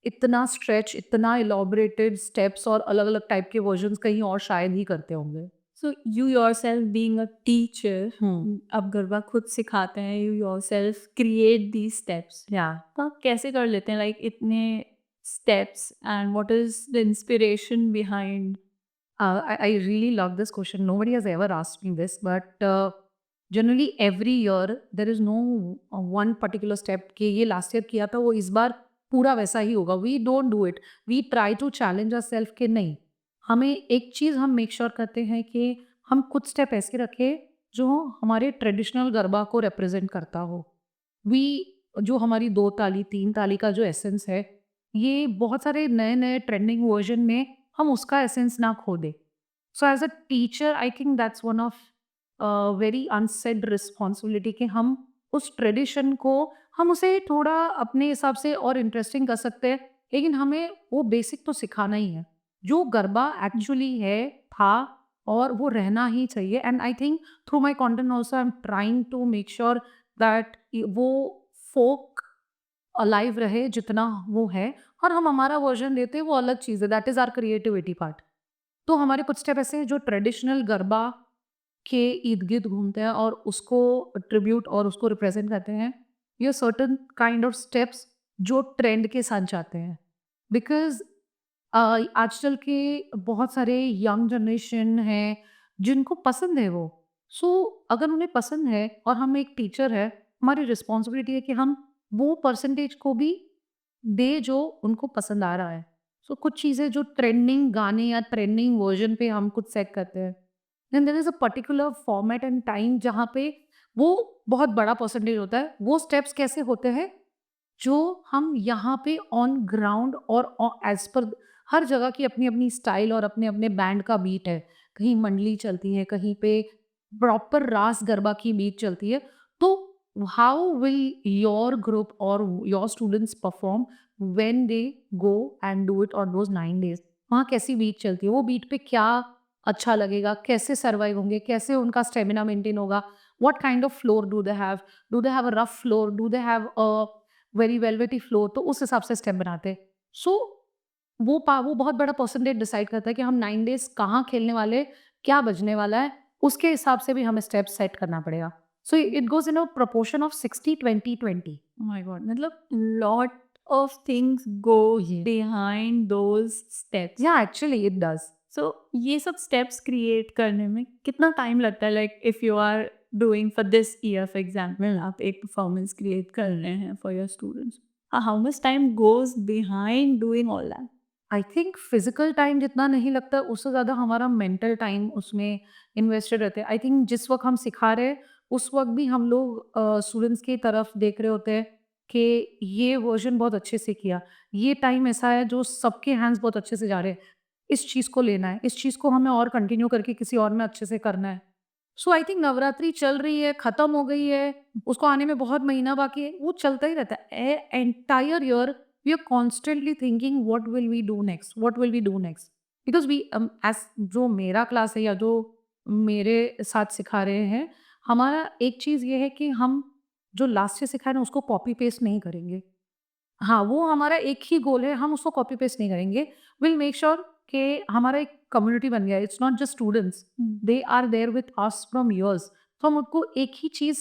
इतना stretch, इतना इलॉबरेटेड steps और अलग अलग type के वर्जन्स कहीं और शायद ही करते होंगे। So you yourself being a teacher hmm अब गरबा खुद सिखाते हैं, you yourself create the steps, या तो आप कैसे कर लेते हैं लाइक इतने steps and what is the inspiration behind? I really love this question. Nobody has ever asked me this, but generally every year there is no one particular step कि ये last year किया था वो इस बार पूरा वैसा ही होगा। We don't do it. We try to challenge ourselves कि नहीं, हमें एक चीज़ हम मेक श्योर करते हैं कि हम कुछ स्टेप ऐसे रखें जो हमारे ट्रेडिशनल गरबा को रिप्रेजेंट करता हो। वी जो हमारी 2 ताली, 3 ताली का जो एसेंस है, ये बहुत सारे नए-नए ट्रेंडिंग वर्ज़न में हम उसका एसेंस ना खो दें। So as a teacher I think that's one of very unsaid responsibility कि हम उस ट्रेडिशन को हम उसे थोड़ा अपने हिसाब से और इंटरेस्टिंग कर सकते हैं, लेकिन हमें वो बेसिक तो सिखाना ही है। जो गरबा एक्चुअली है, था और वो रहना ही चाहिए। And I think through my content also I am trying to make sure that वो फ़ोक अलाइव रहे जितना वो है, और हम हमारा वर्ज़न देते हैं वो अलग चीज़ है, that is our creativity part. तो हमारे कुछ स्टेप ऐसे हैं जो ट्रेडिशनल गरबा के इर्द-गिर्द घूमते हैं और उसको ट्रिब्यूट और उसको रिप्रेज़ेंट करते हैं। ये सर्टेन काइंड ऑफ स्टेप्स जो ट्रेंड के साथ जाते हैं। बिकॉज़ आजकल के बहुत सारे यंग जनरेशन हैं जिनको पसंद है वो। सो अगर उन्हें पसंद है और हम एक टीचर है, हमारी रिस्पॉन्सिबिलिटी है कि हम वो परसेंटेज को भी दे जो उनको पसंद आ रहा है। सो कुछ चीज़ें जो ट्रेंडिंग गाने या ट्रेंडिंग वर्ज़न पे हम कुछ सेट करते हैं। Then there is a particular format and time जहाँ पे वो बहुत बड़ा परसेंटेज होता है। वो स्टेप्स कैसे होते हैं जो हम यहाँ पे ऑन ग्राउंड और एज़ पर हर जगह की अपनी-अपनी स्टाइल और अपने-अपने बैंड का बीट है। कहीं मंडली चलती है, कहीं पे प्रॉपर रास गरबा की बीट चलती है। तो हाउ विल योर ग्रुप और your students perform when they go and do it on those 9 days? वहाँ कैसी बीट चलती है? वो बीट पे क्या अच्छा लगेगा? कैसे सर्वाइव होंगे? कैसे उनका स्टेमिना मेंटेन होगा? What kind of floor do they have? Do they have a rough floor? Do they have a very velvety floor? तो उस हिसाब से स्टेप बनाते हैं। सो वो बहुत बड़ा परसेंटेज डिसाइड करता है कि हम 9 डेज़ कहाँ खेलने वाले, क्या बजने वाला है, उसके हिसाब से भी हमें स्टेप सेट करना पड़ेगा। So it goes in a proportion of 60-20-20। Oh my God, मतलब लॉट ऑफ थिंग्स गो ये बिहाइंड दोज स्टेप्स। या एक्चुअली इट डज़। सो ये सब स्टेप्स क्रिएट करने में कितना टाइम लगता है? Like if you are doing for this year for example, आप एक परफॉर्मेंस क्रिएट कर रहे हैं for your students, how much time goes behind doing all that? I think physical time जितना नहीं लगता उससे ज़्यादा हमारा मेंटल टाइम उसमें इन्वेस्टेड रहते हैं। आई थिंक जिस वक्त हम सिखा रहे हैं उस वक्त भी हम लोग स्टूडेंट्स की तरफ देख रहे होते हैं कि ये वर्जन बहुत अच्छे से किया, ये टाइम ऐसा है जो सबके हैंड्स बहुत अच्छे से जा रहे हैं, इस चीज़ को लेना है, इस चीज़ को हमें और कंटिन्यू करके किसी और में अच्छे से करना है। सो आई थिंक नवरात्रि चल रही है, खत्म हो गई है, उसको आने में बहुत महीना बाकी है, वो चलता ही रहता है। Entire year we are constantly thinking what will we do next, what will we do next, because we as जो मेरा क्लास है या जो मेरे साथ सिखा रहे हैं, हमारा एक चीज़ ये है कि हम जो लास्ट से सिखाए ना उसको कॉपी पेस्ट नहीं करेंगे। हाँ, वो हमारा एक ही गोल है, हम उसको कॉपी पेस्ट नहीं करेंगे। विल मेक श्योर कि हमारा एक कम्युनिटी बन गया है, it's not just students, they are there with us from years. तो हम उनको एक ही चीज़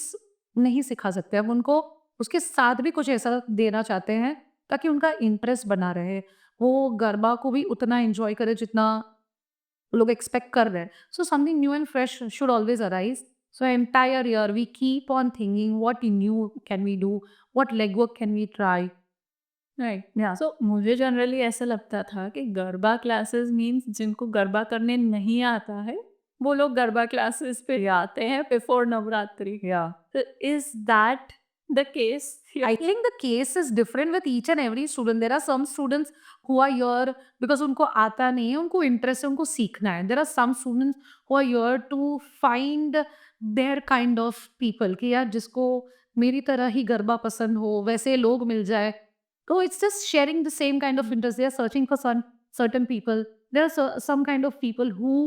नहीं सिखा सकते, हम उनको उसके साथ भी कुछ ऐसा देना चाहते हैं ताकि उनका इंटरेस्ट बना रहे। वो गरबा को भी उतना एन्जॉय करें जितना लोग एक्सपेक्ट कर रहे हैं। So something new and fresh should always arise. So entire year we keep on thinking what new can we do, what legwork can we try. Right. या सो मुझे जनरली ऐसा लगता था कि गरबा क्लासेस मीन्स जिनको गरबा करने नहीं आता है वो लोग गरबा क्लासेस पे आते हैं बिफोर नवरात्रि। या तो is that the case? I think the case is different with each and every student. There are some students who are here because उनको आता नहीं है, उनको interest है, उनको सीखना है. There are some students who are here to find their kind of people कि यार जिसको मेरी तरह ही गरबा पसंद हो, वैसे लोग मिल जाए. So it's just sharing the same kind of interest. They are searching for some certain people. There are some kind of people who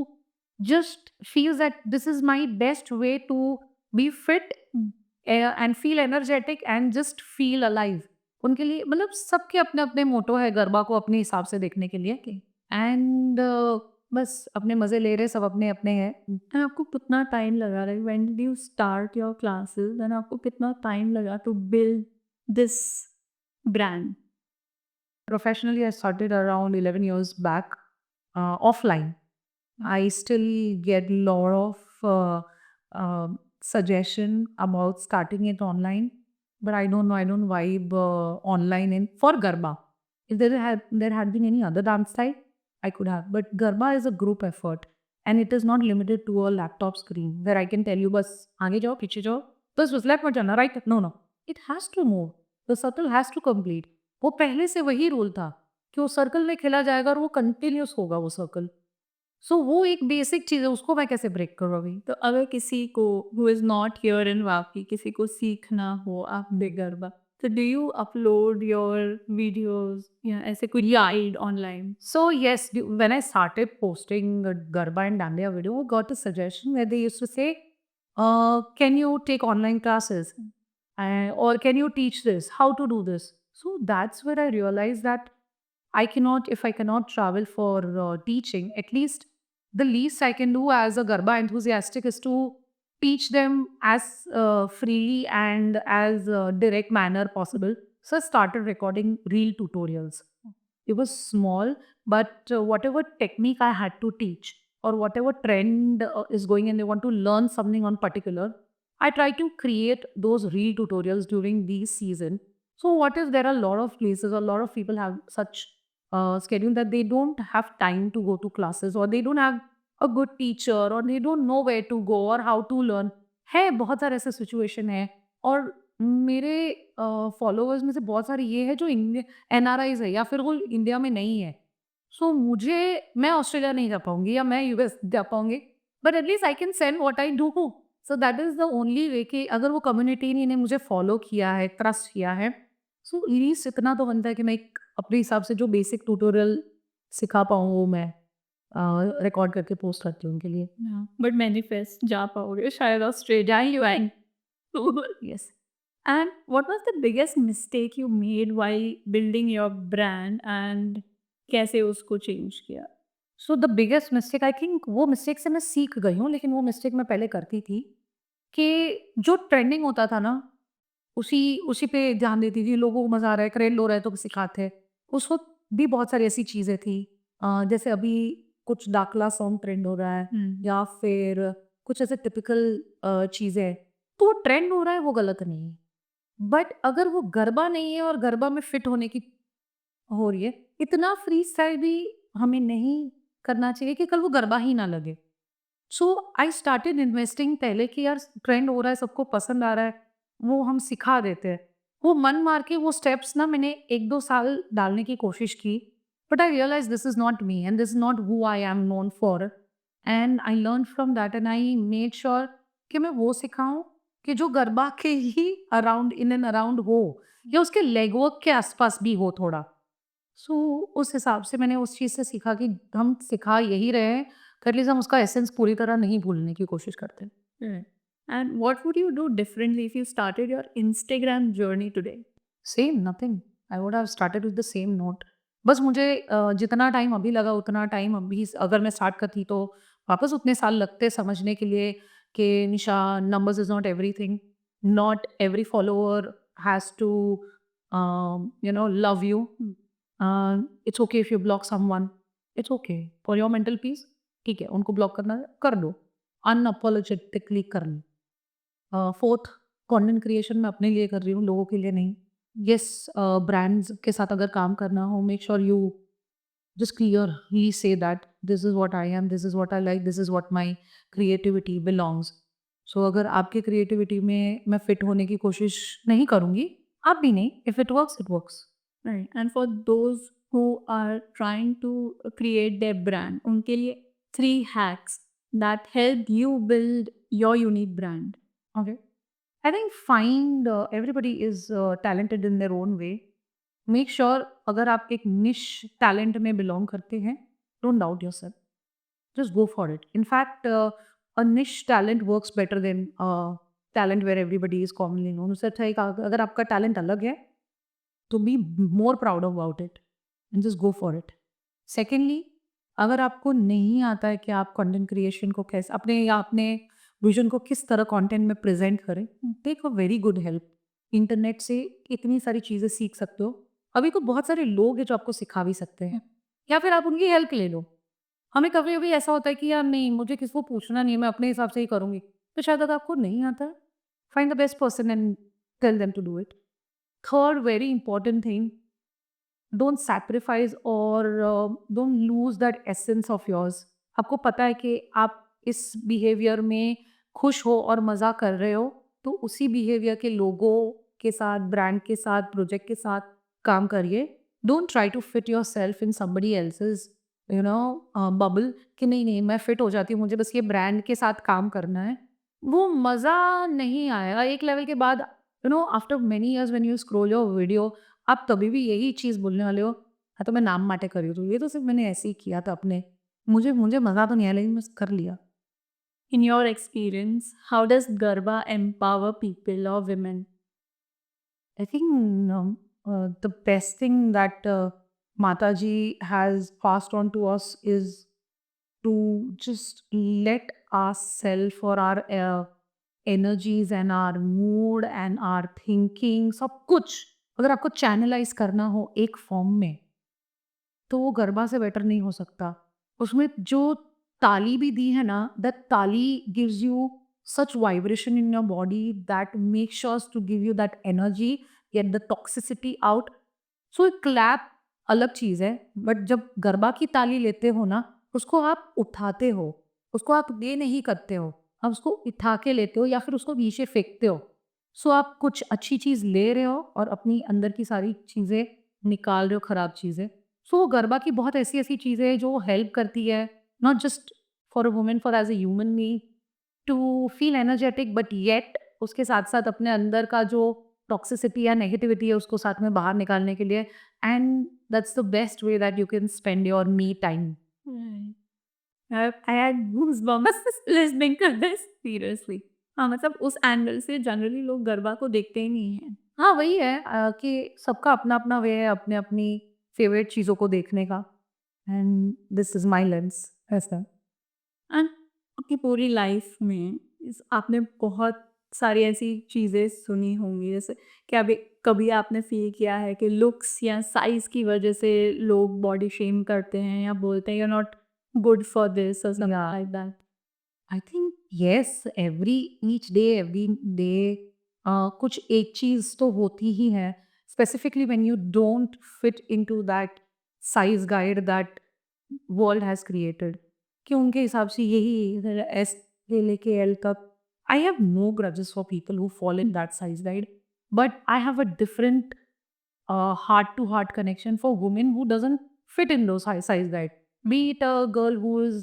just feels that this is my best way to be fit and feel energetic and just feel alive. उनके लिए मतलब सबके अपने अपने मोटो है गरबा को अपने हिसाब से देखने के लिए एंड बस अपने मजे ले रहे सब अपने अपने हैं. एंड आपको कितना टाइम लगा? Like when did you start your classes and आपको कितना टाइम लगा to build this brand? Professionally, I started around 11 years back, offline. I still get a lot of suggestion about starting it online, but I don't know. I don't vibe online in for Garba. If there had been any other dance type, I could have. But Garba is a group effort, and it is not limited to a laptop screen where I can tell you, "बस आगे जाओ, पीछे जाओ, बस left मत जाना, right?" No, no. It has to move. The circle has to complete. वो पहले से वही रूल था कि वो सर्कल में खेला जाएगा और वो कंटिन्यूस होगा वो सर्कल. सो वो एक बेसिक चीज़ है, उसको मैं कैसे ब्रेक करूँ अभी? तो अगर किसी को who is not here in Vapi किसी को सीखना हो आप बे गरबा, तो do you upload your videos या ऐसे कोई guide online? So yes, when I started posting Garba and Dandiya video, I got a suggestion where they used to say, "Can you take online classes? Or can you teach this? How to do this?" So that's where I realized that if I cannot travel for teaching, at least the least I can do as a Garba enthusiastic is to teach them as freely and as direct manner possible. So I started recording real tutorials. It was small, but whatever technique I had to teach or whatever trend is going and they want to learn something on particular, I try to create those real tutorials during these season. So what if there are a lot of places, a lot of people have such schedule that they don't have time to go to classes or they don't have a good teacher or they don't know where to go or how to learn. है बहुत सारे ऐसे situation है और मेरे followers में से बहुत सारे ये है जो इंडिया एनआरआईज है या फिर वो इंडिया में नहीं है. सो मुझे मैं ऑस्ट्रेलिया नहीं जा पाऊंगी या मैं यूएस जा पाऊंगी, but at least I can send what I do. So that is the only way कि अगर वो कम्युनिटी ने मुझे फॉलो किया है, ट्रस्ट किया है, सो लीस्ट इतना तो बनता है कि मैं एक अपने हिसाब से जो बेसिक ट्यूटोरियल सिखा पाऊँ वो मैं रिकॉर्ड करके पोस्ट करती हूँ उनके लिए. बट मैनिफेस्ट जा पाओगे शायद ऑस्ट्रेलिया यू आएंगे. Yes. And what was the biggest mistake you made while building your brand and कैसे उसको चेंज किया? So the biggest mistake I think वो मिस्टेक से मैं सीख गई हूँ, लेकिन वो मिस्टेक मैं पहले करती थी कि जो ट्रेंडिंग होता था ना उसी उसी पे ध्यान देती थी. लोगों को मज़ा आ रहा है, ट्रेंड हो रहा है तो सिखाते हैं. उस वक़्त भी बहुत सारी ऐसी चीज़ें थी जैसे अभी कुछ डाकला सॉन्ग ट्रेंड हो रहा है या फिर कुछ ऐसे टिपिकल चीज़ें हैं, तो वो ट्रेंड हो रहा है, वो गलत नहीं है। बट अगर वो गरबा नहीं है और गरबा में फिट होने की हो रही है, इतना फ्री स्टाइल भी हमें नहीं करना चाहिए कि कल वो गरबा ही ना लगे। सो आई स्टार्टेड इन्वेस्टिंग पहले कि यार ट्रेंड हो रहा है, सबको पसंद आ रहा है, वो हम सिखा देते हैं। वो मन मार के वो स्टेप्स ना मैंने 1-2 साल डालने की कोशिश की, but I realise this is not me and this is not who I am known for and I learn from that and I made sure कि मैं वो सिखाऊँ कि जो गरबा के ही अराउंड इन एंड अराउंड हो या उसके लेगवर्क के आसपास भी हो थोड़ा। सो उस हिसाब से मैंने उस चीज़ से सीखा कि हम सिखा यही रहे हैं, तो एटलीस्ट हम उसका एसेंस पूरी तरह नहीं भूलने की कोशिश करते हैं। Right. And what would you do differently if you started your Instagram journey today? Same nothing, I would have started with the same note. बस मुझे जितना टाइम अभी लगा उतना टाइम अभी अगर मैं स्टार्ट करती तो वापस उतने साल लगते समझने के लिए कि Nisha, numbers is not everything, not every follower has to love you. It's okay if you block someone, it's okay for your mental peace. ठीक है, उनको ब्लॉक करना है कर दो, अनअपोलोजेटिकली कर लो। फोर्थ, कंटेंट क्रिएशन मैं अपने लिए कर रही हूँ, लोगों के लिए नहीं। यस, ब्रांड्स के साथ अगर काम करना हो, make sure you just clearly say that this is what I am, this is what I like, this is what my creativity belongs. So अगर आपके creativity में मैं fit होने की कोशिश नहीं करूँगी, आप भी नहीं, if it works, it works. Right. And for those who are trying to create their brand, उनके लिए 3 hacks that help you build your unique brand. Okay. I think find everybody is talented in their own way. Make sure अगर आप एक niche talent में belong करते हैं, don't doubt yourself. Just go for it. In fact, a niche talent works better than talent where everybody is commonly known. उससे अच्छा है कि अगर आपका talent अलग है, तो be more proud about it and just go for it. Secondly, अगर आपको नहीं आता है कि आप कंटेंट क्रिएशन को कैसे अपने विजन को किस तरह कंटेंट में प्रेजेंट करें, take a very good help. Internet से इतनी सारी चीज़ें सीख सकते हो। अभी तो बहुत सारे लोग हैं जो आपको सिखा भी सकते हैं, या फिर आप उनकी हेल्प ले लो। हमें कभी-कभी ऐसा होता है कि यार नहीं, मुझे किसी को पूछना नहीं है, मैं अपने हिसाब से ही करूँगी। तो शायद अगर आपको नहीं आता है, find the best person and tell them to do it. Third very important thing, don't sacrifice और don't lose that essence of yours. आपको पता है कि आप इस बिहेवियर में खुश हो और मज़ा कर रहे हो, तो उसी बिहेवियर के लोगों के साथ, ब्रांड के साथ, प्रोजेक्ट के साथ काम करिए। Don't try to fit yourself in somebody else's bubble कि नहीं नहीं मैं फिट हो जाती हूँ, मुझे बस ये ब्रांड के साथ काम करना है। वो मज़ा नहीं आएगा एक लेवल के बाद। After many years when you scroll your video, आप तभी भी यही चीज़ बोलने वाले हो, हाँ तो मैं नाम माटे कर रही हूँ, तो ये तो सिर्फ मैंने ऐसे ही किया था अपने, मुझे मुझे मज़ा तो नहीं आया लेकिन मैं कर लिया। In your experience, how does Garba empower people or women? I think the best thing that Mataji has passed on to us is to just let ourself or our energies and our mood and our thinking सब कुछ अगर आपको channelise करना हो एक form में, तो वो गरबा से बेटर नहीं हो सकता। उसमें जो ताली भी दी है ना, दैट ताली gives you such vibration in your body that make sures to give you that energy, get the toxicity out. So एक क्लैप अलग चीज़ है, बट जब गरबा की ताली लेते हो ना, उसको आप उठाते हो, उसको आप ये नहीं करते हो, आप उसको उठा के लेते हो या फिर उसको नीचे फेंकते हो। सो आप कुछ अच्छी चीज़ ले रहे हो और अपनी अंदर की सारी चीज़ें निकाल रहे हो, खराब चीज़ें। सो गरबा की बहुत ऐसी-ऐसी चीज़ें हैं जो हेल्प करती है, not just for a woman, for as a human being to feel energetic, but yet उसके साथ-साथ अपने अंदर का जो टॉक्सिसिटी या नेगेटिविटी है उसको साथ में बाहर निकालने के लिए, and that's the best way that you can spend your me time. Right. I had goosebumps listening to this seriously. हाँ, मतलब उस एंगल से जनरली लोग गरबा को देखते ही नहीं हैं। हाँ, वही है कि सबका अपना-अपना वे है अपनी-अपनी फ़ेवरेट चीज़ों को देखने का, and this is my lens ऐसा। एंड अपनी पूरी लाइफ में आपने बहुत सारी ऐसी चीज़ें सुनी होंगी, जैसे कि अभी कभी आपने फील किया है कि लुक्स या साइज़ की वजह से लोग बॉडी शेम करते हैं या बोलते हैं you are not good for this or something Yeah. like that? I think yes, every day कुछ एक चीज़ तो होती ही है, specifically when you don't fit into that size guide that world has created, कि उनके हिसाब से यही एस से लेके एल तक। I have no grudges for people who follow in that size guide, but I have a different heart to heart connection for women who doesn't fit in those size guide, be it a girl who is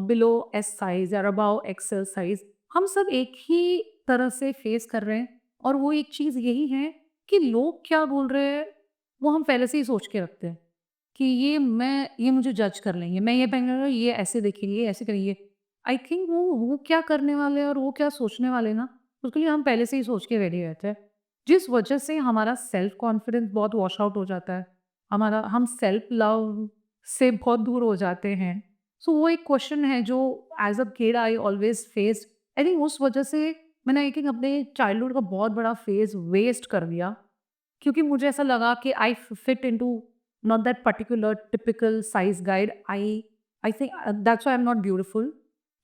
below S size या above XL size, हम सब एक ही तरह से face कर रहे हैं। और वो एक चीज़ यही है कि लोग क्या बोल रहे हैं वो हम पहले से ही सोच के रखते हैं कि ये मुझे जज कर लेंगे, मैं ये पहन ये ऐसे देखेंगे, ये ऐसे करेंगे। आई थिंक वो क्या करने वाले हैं और वो क्या सोचने वाले हैं ना, उसके लिए हम पहले से ही सोच के रेडी रहते हैं, जिस वजह से हमारा सेल्फ कॉन्फिडेंस बहुत वॉश आउट हो जाता है, हम सेल्फ लव से बहुत दूर हो जाते हैं। सो वो एक क्वेश्चन है जो as a kid I always faced. I think उस वजह से मैंने आई थिंक अपने चाइल्डहुड का बहुत बड़ा फेज वेस्ट कर दिया, क्योंकि मुझे ऐसा लगा कि I fit into not that particular typical size guide. I think that's why I am not beautiful.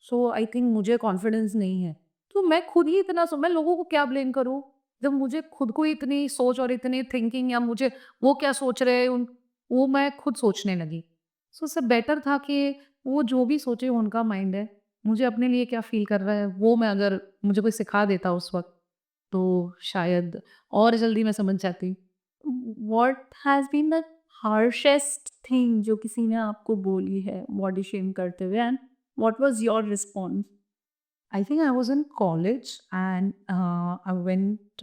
So I think मुझे कॉन्फिडेंस नहीं है, तो मैं खुद ही इतना मैं लोगों को क्या ब्लेम करूँ जब मुझे खुद को इतनी सोच और इतनी थिंकिंग, या मुझे वो क्या सोच रहे हैं वो मैं खुद सोचने लगी। सो उससे बेटर था कि वो जो भी सोचे वो उनका माइंड है, मुझे अपने लिए क्या फील कर रहा है वो मैं अगर मुझे कोई सिखा देता उस वक्त तो शायद और जल्दी मैं समझ जाती। What has been the harshest thing जो किसी ने आपको बोली है बॉडी शेम करते हुए, and what was your response? I think I was in college and I went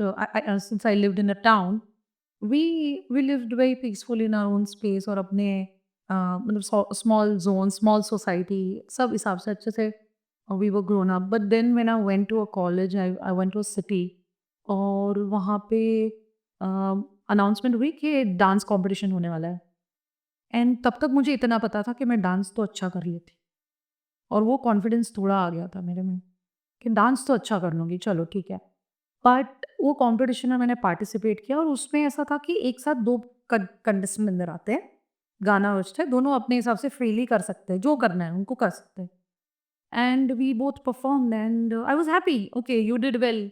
since I lived in a town, we lived very peacefully in our own space और अपने मतलब small zone, small society सब हिसाब से अच्छे से we were grown up. But then when I went to a college, I went to a city और वहाँ पे अनाउंसमेंट हुई कि डांस कंपटीशन होने वाला है। एंड तब तक मुझे इतना पता था कि मैं डांस तो अच्छा कर लेती, और वो कॉन्फिडेंस थोड़ा आ गया था मेरे में कि डांस तो अच्छा कर लूँगी, चलो ठीक है। बट वो कॉम्पिटिशन में मैंने पार्टिसिपेट किया और उसमें ऐसा था कि एक साथ 2 कंटेस्टेंट अंदर आते हैं, गाना बजता है, दोनों अपने हिसाब से फ्रीली कर सकते हैं, जो करना है उनको कर सकते हैं। And we both performed and I was happy, okay you did well.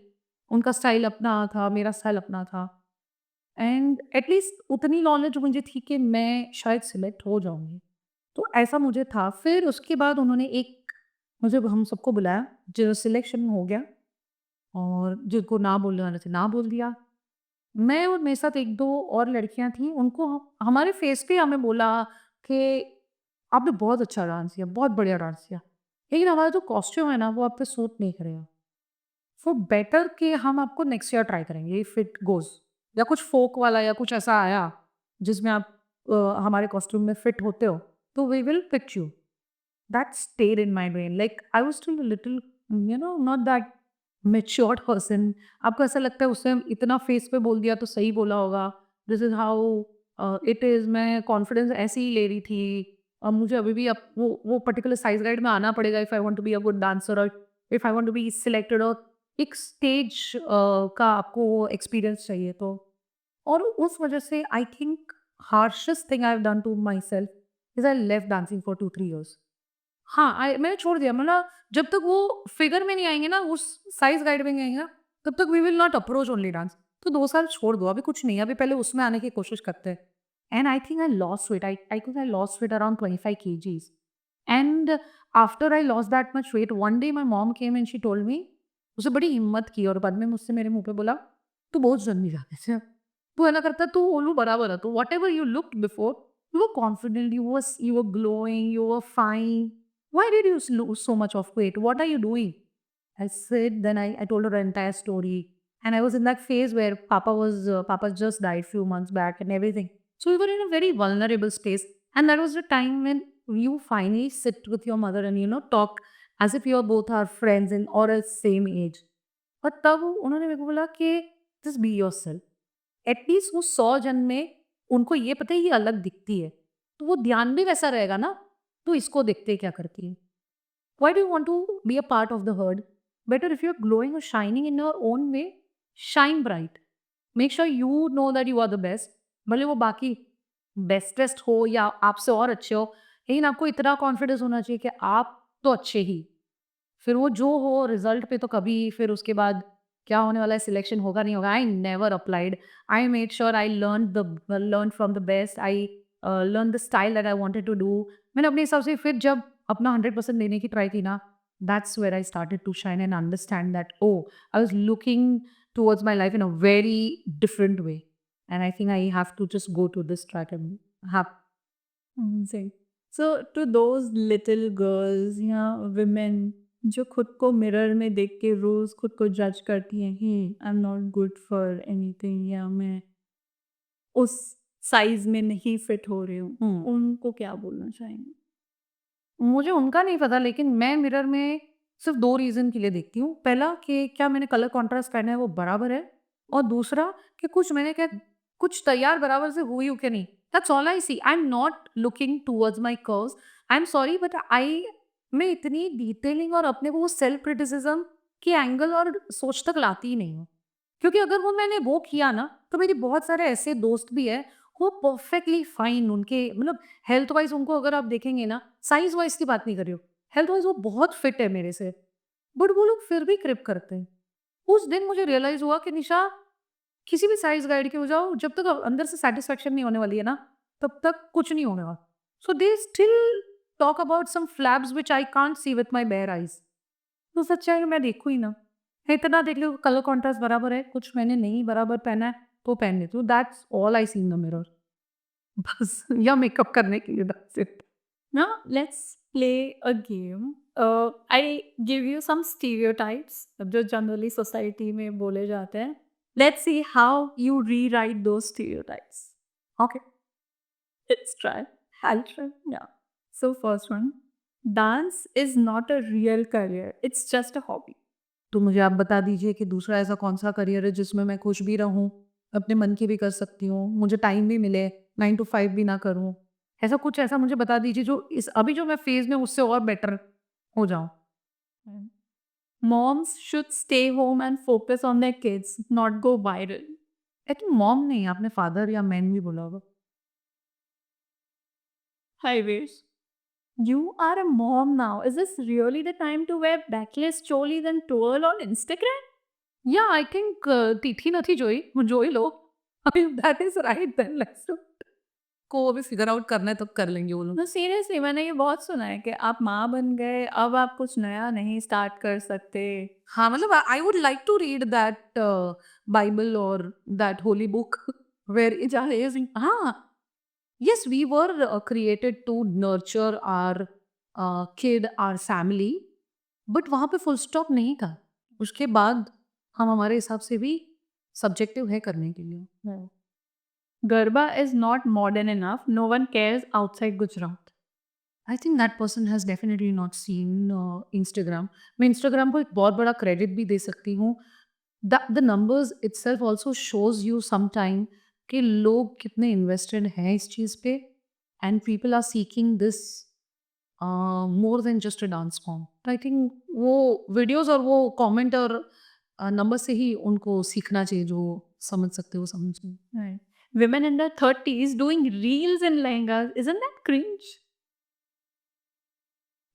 उनका स्टाइल अपना था, मेरा स्टाइल अपना था, एंड एटलीस्ट उतनी नॉलेज मुझे थी कि मैं शायद सिलेक्ट हो जाऊँगी। तो ऐसा मुझे था। फिर उसके बाद उन्होंने एक मुझे हम सबको बुलाया, जो सिलेक्शन हो गया और जिनको ना बोलने वाले थे, ना बोल दिया। मैं और मेरे साथ 1-2 और लड़कियाँ थीं, उनको हमारे फेस पे हमें बोला कि आपने बहुत अच्छा डांस किया, बहुत बढ़िया डांस किया। लेकिन हमारा जो कॉस्ट्यूम है ना, वो आप पे सूट नहीं करेगा। सो बेटर कि हम आपको नेक्स्ट ईयर ट्राई करेंगे इफ इट गोज़, या कुछ फ़ोक वाला या कुछ ऐसा आया, जिसमें आप हमारे कॉस्ट्यूम में फिट होते हो, तो we will pick you. That stayed in my brain. Like I was still a little, not that matured person. आपको ऐसा लगता है उसने इतना फेस पे बोल दिया तो सही बोला होगा। This is how it is. मैं कॉन्फिडेंस ऐसे ही ले रही थी। अब मुझे अभी भी अब वो पर्टिकुलर साइज गाइड में आना पड़ेगा if I want to be a good dancer, और if I want to be selected, और एक स्टेज का आपको एक्सपीरियंस चाहिए तो। और उस वजह से I think harshest thing I have done to myself is I left dancing for 2-3 years। हाँ, मैंने छोड़ दिया, मतलब जब तक वो फिगर में नहीं आएँगे ना, उस साइज़ गाइड में नहीं आएँगे ना, तब तक we will not approach only dance. तो 2 साल छोड़ दो, अभी कुछ नहीं है, अभी पहले उसमें आने की कोशिश करते हैं। And I think I lost weight, I think I lost weight around 25 kgs. And after I lost that much weight, one day my mom came and she told me, उसने बड़ी हिम्मत की और बाद में मुझसे मेरे मुँह पे बोला, "तू बहुत जल्दी जाती है। तू ऐसा करता है, तू ओलू बराबर है, तो whatever you looked before, you were confident, you were glowing, you were fine. Why did you lose so much of weight? What are you doing?" I said, then I told her the entire story. And I was in that phase where Papa just died few months back and everything. So we were in a very vulnerable space. And that was the time when you finally sit with your mother and, talk as if you are both are friends and or a same age. But तब उन्होंने मेरे को बोला कि just be yourself. At least वो 100 जन में उनको ये पता है ये अलग दिखती है, तो वो ध्यान भी वैसा रहेगा ना, तो इसको देखते क्या करती है। Why do you want to be a part of the herd? Better if you are glowing और shining in your own way, shine bright, make sure you know that you are the best. भले वो बाकी bestest हो या आपसे और अच्छे हो, लेकिन आपको इतना कॉन्फिडेंस होना चाहिए कि आप तो अच्छे ही, फिर वो जो हो रिजल्ट पे तो कभी फिर उसके बाद क्या होने वाला है, सिलेक्शन होगा नहीं होगा। I never applied, I made sure I learn from the best, I learn the style that I wanted to do. मैंने अपने हिसाब से फिर जब अपना 100% देने की ट्राई की ना, that's where I started to shine and understand that oh I was looking towards my life in a very different way, and I think I have to just go to this track and have सही। So to those little girls या women जो खुद को mirror में देख के रोज खुद को जज करती हैं, आई am not good for anything, या मैं उस साइज में नहीं फिट हो रही हूँ, उनको क्या बोलना चाहेंगे? मुझे उनका नहीं पता, लेकिन मैं मिरर में सिर्फ 2 रीज़न के लिए देखती हूँ। पहला कि क्या मैंने कलर कॉन्ट्रास्ट पहना है वो बराबर है, और दूसरा कि कुछ तैयार बराबर से हुई हूँ कि नहीं। That's all I see. I am not looking towards my curves. I am sorry but मैं इतनी डिटेलिंग और अपने को वो सेल्फ क्रिटिसिज्म के एंगल और सोच तक लाती ही नहीं हूँ। क्योंकि अगर मैंने वो किया ना, तो मेरे बहुत सारे ऐसे दोस्त भी हैं, वो परफेक्टली फाइन, उनके मतलब हेल्थ वाइज़ उनको अगर आप देखेंगे ना, साइज़ वाइज़ की बात नहीं कर रही हूँ, हेल्थ वाइज़ वो बहुत फिट है मेरे से, बट वो लोग फिर भी क्रिप करते हैं। उस दिन मुझे रियलाइज़ हुआ कि निशा, किसी भी साइज़ गाइड के हो जाओ, जब तक अंदर से सैटिस्फैक्शन नहीं होने वाली है ना, तब तक कुछ नहीं होने वाला। So they still talk about some flaps which I can't see with my bare eyes. तो सच्चाई है कि मैं देखूँ ही ना। इतना देख लो कलर कॉन्ट्रास्ट बराबर है, कुछ मैंने नहीं बराबर पहना है, तो पहन लेती हूँ। That's all I see in the mirror. बस, या मेकअप करने के लिए, that's it. Now let's play a game. I give you some stereotypes जो जनरली सोसाइटी में बोले जाते हैं. Let's see how you rewrite those stereotypes. Okay. Let's try. I'll try. Yeah. So first one, dance is not a real career. It's just a hobby. तो मुझे आप बता दीजिए कि दूसरा ऐसा कौन-सा करियर है जिसमें मैं खुश भी रहूँ, अपने मन की भी कर सकती हूँ, मुझे टाइम भी मिले, 9 टू 5 भी ना करूँ। ऐसा मुझे बता दीजिए जो इस अभी जो मैं फ़ेज़ में उससे और बेटर हो जाऊँ। Mm. Moms should stay home and focus on their kids, not go viral. I think mom नहीं, आपने फादर या मैन भी बोला होगा। Hi, Vish. You are a mom now. Is this really the time to wear backless cholis and twirl on Instagram? या I think तीथी नथी जोई लो। I mean that is right then, let's do it. को अभी figure out करना है तो कर लेंगे वो लोग। No, seriously, मैंने ये बहुत सुना है कि आप माँ बन गए, अब आप कुछ नया नहीं स्टार्ट कर सकते. हाँ, मतलब I would like to read that Bible और that holy book where it is. हाँ, yes, we were created to nurture our kid, our family, but वहाँ पे फुल स्टॉप नहीं था। उसके बाद हम हमारे हिसाब से भी सब्जेक्टिव है करने के लिए। Garba is not modern enough. No one cares outside Gujarat. I think that person has definitely not seen Instagram. मैं इंस्टाग्राम को एक बहुत बड़ा क्रेडिट भी दे सकती हूँ। The numbers itself also shows you some time कि लोग कितने इन्वेस्टेड हैं इस चीज़ पे, and people are seeking this more than just a dance form. I think वो वीडियोस और वो कमेंट और नंबर से ही उनको सीखना चाहिए, जो समझ सकते हो समझें। Right. Women in their 30s doing reels in lehengas. Isn't that cringe?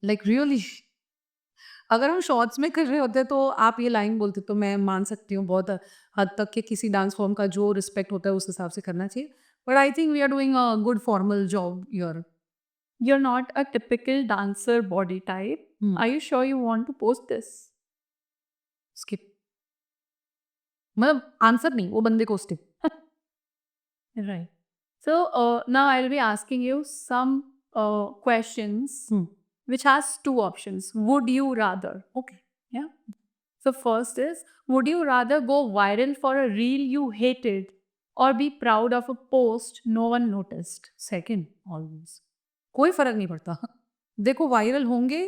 Like really, अगर हम शॉर्ट्स में कर रहे होते तो आप ये लाइन बोलते तो मैं मान सकती हूँ बहुत हद तक कि किसी डांस फॉर्म का जो रिस्पेक्ट होता है उस हिसाब से करना चाहिए, but I think we are doing a good formal job here. You're not a typical dancer body type. Are you sure you want to post this? Skip, मतलब आंसर नहीं, वो बंदे को स्टिप। Right. So now I'll be asking you some questions which has two options. Would you rather? Okay. Yeah. So first is, would you rather go viral for a reel you hated or be proud of a post no one noticed? Second always, कोई फर्क नहीं पड़ता। देखो viral होंगे,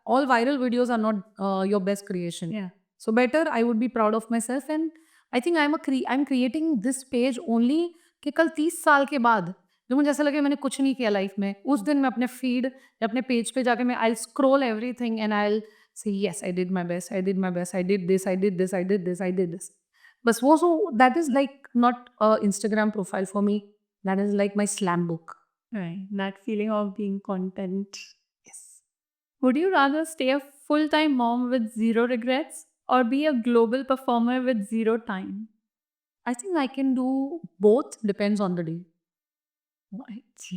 all viral videos are not your best creation. Yeah. So better I would be proud of myself, and I think I am creating this page only कि कल 30 साल के बाद जो मुझे ऐसा लगे मैंने कुछ नहीं किया लाइफ में, उस दिन मैं अपने फीड या अपने पेज पे जाके मैं आई स्क्रोल एवरीथिंग एंड आई से yes I did my best, I did my best, I did this, I did this, I did this, I did this. बस वो, so that is like not Instagram profile for me, that is like my slam book. Right. That feeling of being content. Yes. Would you rather stay a full time mom with zero regrets or be a global performer with zero time? I think I can do both, depends on the day. Right.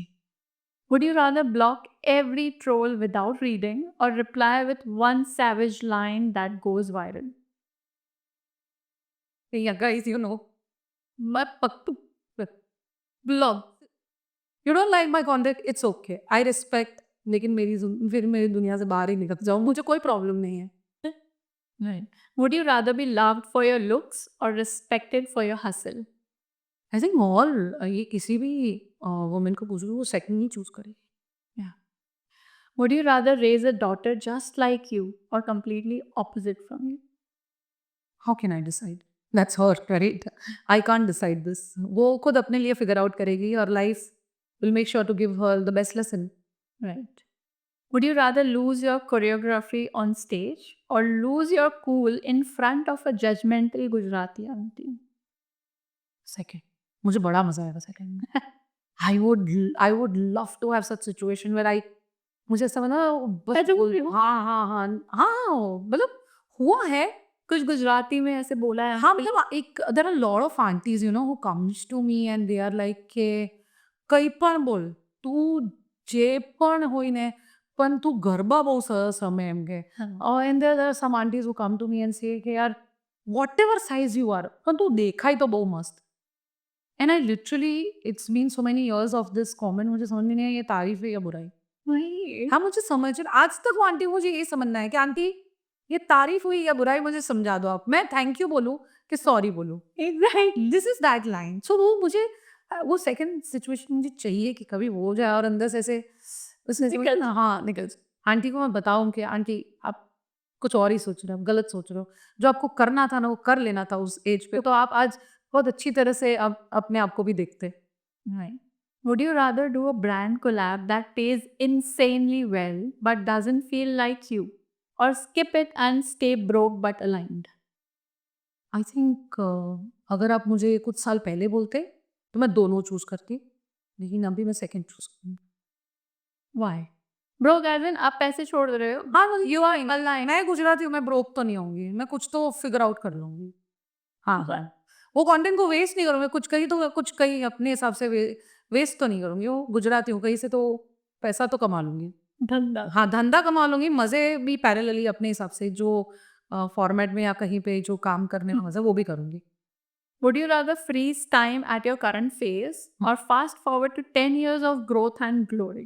Would you rather block every troll without reading or reply with one savage line that goes viral? Yeah, guys, you know, मैं पक्तू blog you don't like my content it's okay I respect लेकिन फिर मेरी दुनिया से बाहर ही निकल जाओ मुझे कोई प्रॉब्लम नहीं है Right. Would you rather be loved for your looks or respected for your hustle? I think all ये किसी भी वुमेन को पूछो वो सेकंड ही चूज करेगी Yeah. Would you rather raise a daughter just like you or completely opposite from you? How can I decide that's her right I can't decide this वो खुद अपने लिए फिगर आउट करेगी और life will make sure to give her the best lesson Right. Would you rather lose your choreography on stage or lose your cool in front of a judgmental Gujarati auntie? Second मुझे बड़ा मजा आएगा second में I would love to have such situation where I मुझे ऐसा ना बस मैं जो बोल बोल रही हूँ। हाँ हाँ हाँ हाँ मतलब हुआ है कुछ गुजराती में ऐसे बोला है हाँ uncle। मतलब एक there are lot of aunties you know who comes to me and they are like के કઈ પણ બોલ તું જે પણ હોય ને પણ તું ગરબા બહુ સરસ રમે એમ કે हाँ। and there are some aunties who come to me and say કે यार whatever size you are પણ તું દેખાય તો બહુ મસ્ત and I literally it's been so many years of this comment मुझे समझ में नहीं आया ये तारीफ है या बुराई वही। हाँ मुझे समझ आज तक वो आंटी को मुझे ये समझना है कि आंटी ये तारीफ हुई या बुराई मुझे समझा दो आप मैं थैंक यू बोलूँ कि सॉरी बोलूँ Exactly. This is that line so वो मुझे वो सेकंड सिचुएशन मुझे चाहिए कि कभी वो हो जाए और अंदर से ऐसे उसमें से निकल हाँ निकल जाए। आंटी को मैं बताऊं कि आंटी आप कुछ और ही सोच रहे हो गलत सोच रहे हो जो आपको करना था ना वो कर लेना था उस एज पे तो आप आज बहुत अच्छी तरह से आप अपने आप को भी देखते Right. Would you rather do a brand collab that pays insanely well but doesn't feel like you, or skip it and stay broke but aligned? I think अगर आप मुझे कुछ साल पहले बोलते तो मैं दोनों चूज करती लेकिन अभी मैं सेकंड चूज करूँगी Why? Broke as in आप पैसे छोड़ रहे हो। हाँ यू आर मैं गुजराती हूँ मैं ब्रोक तो नहीं होंगी मैं कुछ तो फिगर आउट कर लूंगी हाँ हाँ वो कंटेंट को वेस्ट नहीं करूँगी कुछ कहीं अपने हिसाब से वेस्ट तो नहीं करूँगी वो गुजराती हूँ कहीं से तो पैसा तो कमा लूंगी धंधा। हाँ धंधा कमा लूंगी मज़े भी पैरेलली अपने हिसाब से जो फॉर्मेट में या कहीं पे जो काम करने में मज़ा वो भी करूँगी Would you rather freeze time at your current phase or fast forward to 10 years of growth and glory?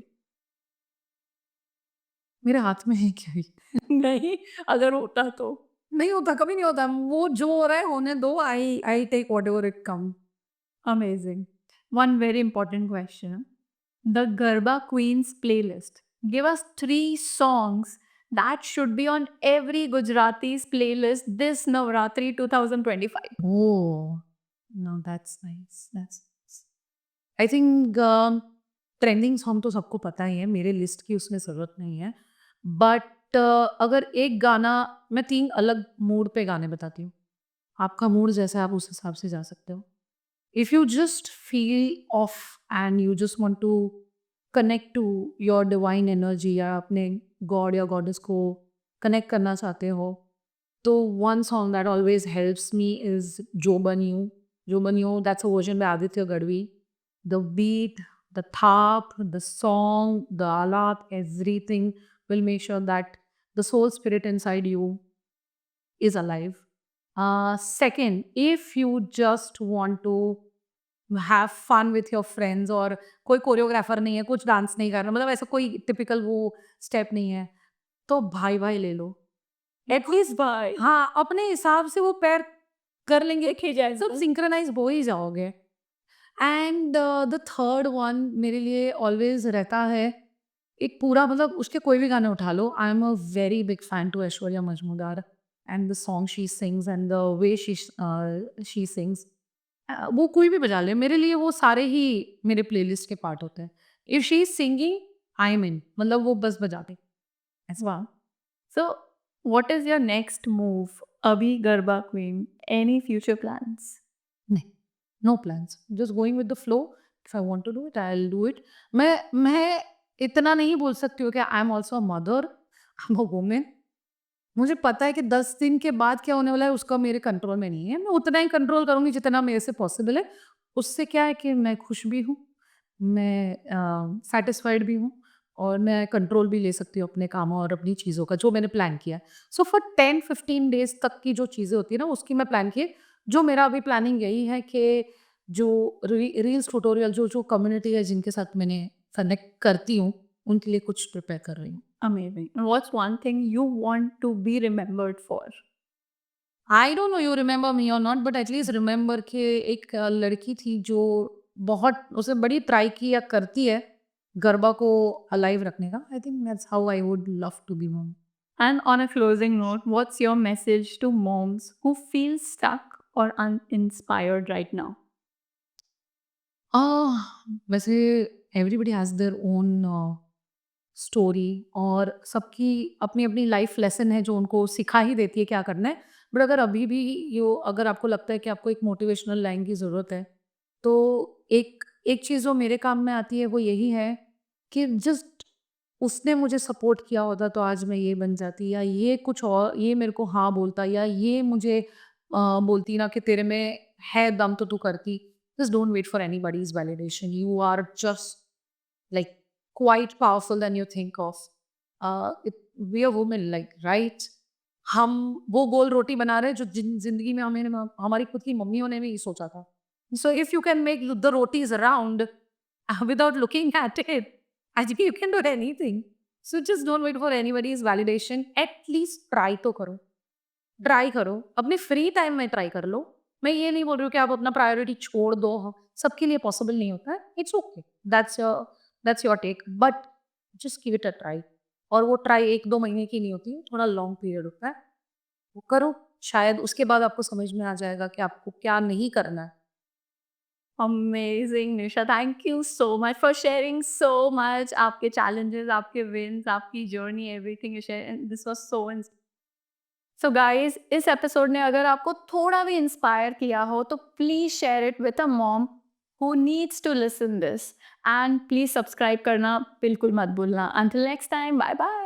मेरे हाथ में है क्या ये नहीं, अगर होता तो। नहीं होता कभी नहीं होता वो जो हो रहा है होने दो I take whatever it come Amazing. One very important question. The Garba Queens playlist. Give us 3 songs that should be on every Gujarati's playlist this Navratri 2025. Oh, no, that's nice. That's nice. I think trending song तो सबको पता ही है मेरे list की उसमें ज़रूरत नहीं है बट अगर एक गाना मैं 3 अलग मूड पे गाने बताती हूँ आपका मूड जैसा है आप उस हिसाब से जा सकते हो if you just feel off and you just want to connect to your divine energy या अपने गॉड या गॉडेस को कनेक्ट करना चाहते हो तो one song that always helps me is Jo Baniyu. Jo Baniyu, that's a version by Aditya Gadvi. The beat, the thap, the song, the alat, everything will make sure that the soul spirit inside you is alive. Second, if you just want to have fun with your friends और कोई choreographer नहीं है कुछ dance नहीं करना मतलब ऐसा कोई टिपिकल वो स्टेप नहीं है तो भाई भाई ले लो एटलीस्ट Bye. हाँ अपने हिसाब से वो पैर कर लेंगे देखे जाए सब सिंक्रोनाइज हो ही जाओगे एंड द थर्ड वन मेरे लिए ऑलवेज रहता है एक पूरा मतलब उसके कोई भी गाने उठा लो I am a very big fan to Aishwarya Majumdar and the song she sings and the way she sings वो कोई भी बजा ले मेरे लिए वो सारे ही मेरे प्लेलिस्ट के पार्ट होते हैं if she is singing I am in मतलब वो बस बजा दे Wow. So, what is your next move? Abhi Garba Queen. Any future plans? नहीं no plans just going with the flow if I want to do it I will do it. मैं इतना नहीं बोल सकती हूँ कि I am also a mother, I am a woman. मुझे पता है कि 10 दिन के बाद क्या होने वाला है उसका मेरे कंट्रोल में नहीं है. मैं उतना ही कंट्रोल करूँगी जितना मेरे से पॉसिबल है. उससे क्या है कि मैं खुश भी हूँ, मैं सैटिस्फाइड भी हूँ और मैं कंट्रोल भी ले सकती हूँ अपने कामों और अपनी चीज़ों का जो मैंने प्लान किया है. सो फॉर 10-15 डेज़ तक की जो चीज़ें होती है ना उसकी मैं प्लान की है. जो मेरा अभी प्लानिंग यही है कि जो रील्स ट्यूटोरियल जो कम्युनिटी है जिनके साथ मैंने कनेक्ट करती हूँ, उनके लिए कुछ प्रिपेयर कर रही हूँ. Amazing. And what's one thing you want to be remembered for? I don't know you remember मी और नॉट बट एटलीस्ट रिमेंबर कि एक लड़की थी जो बहुत उसने बड़ी ट्राई की या करती है गरबा को अलाइव रखने का. I think that's how I would love to be mom. And on a closing note, what's your message to moms who feel stuck or uninspired right now? वैसे everybody has their own story और सबकी अपनी अपनी life lesson है जो उनको सिखा ही देती है क्या करना है. बट अगर अभी भी अगर आपको लगता है कि आपको एक मोटिवेशनल लाइन की ज़रूरत है तो एक एक चीज़ जो मेरे काम में आती है वो यही है कि जस्ट उसने मुझे सपोर्ट किया होता तो आज मैं ये बन जाती या ये कुछ और ये मेरे को हाँ बोलता या ये मुझे बोलती ना कि तेरे में है दम तो तू करती. Just don't wait for anybody's validation. You are just like quite powerful than you think of. We are women, like right? हम वो गोल रोटी बना रहे हैं जो जिंदगी में हमारी खुद की मम्मियों ने भी ये सोचा था. So if you can make the rotis around without looking at it, I think you can do anything. So just don't wait for anybody's validation. At least try तो करो. ट्राई करो, अपने फ्री टाइम में try कर लो. मैं ये नहीं बोल रही हूँ कि आप अपना प्रायोरिटी छोड़ दो, सबके लिए पॉसिबल नहीं होता है. It's okay, that's your take, but just give it a try. और वो ट्राई 1-2 महीने की नहीं होती, थोड़ा लॉन्ग पीरियड होता है. वो करो, शायद उसके बाद आपको समझ में आ जाएगा कि आपको क्या नहीं करना है. Amazing, Nisha. Thank you so much for sharing so much. आपके challenges, आपके wins, आपकी journey, everything you shared. And this was so so guys इस एपिसोड ने अगर आपको थोड़ा भी इंस्पायर किया हो तो please share it with a mom who needs to listen this and please subscribe करना बिल्कुल मत भूलना. Until next time, bye bye.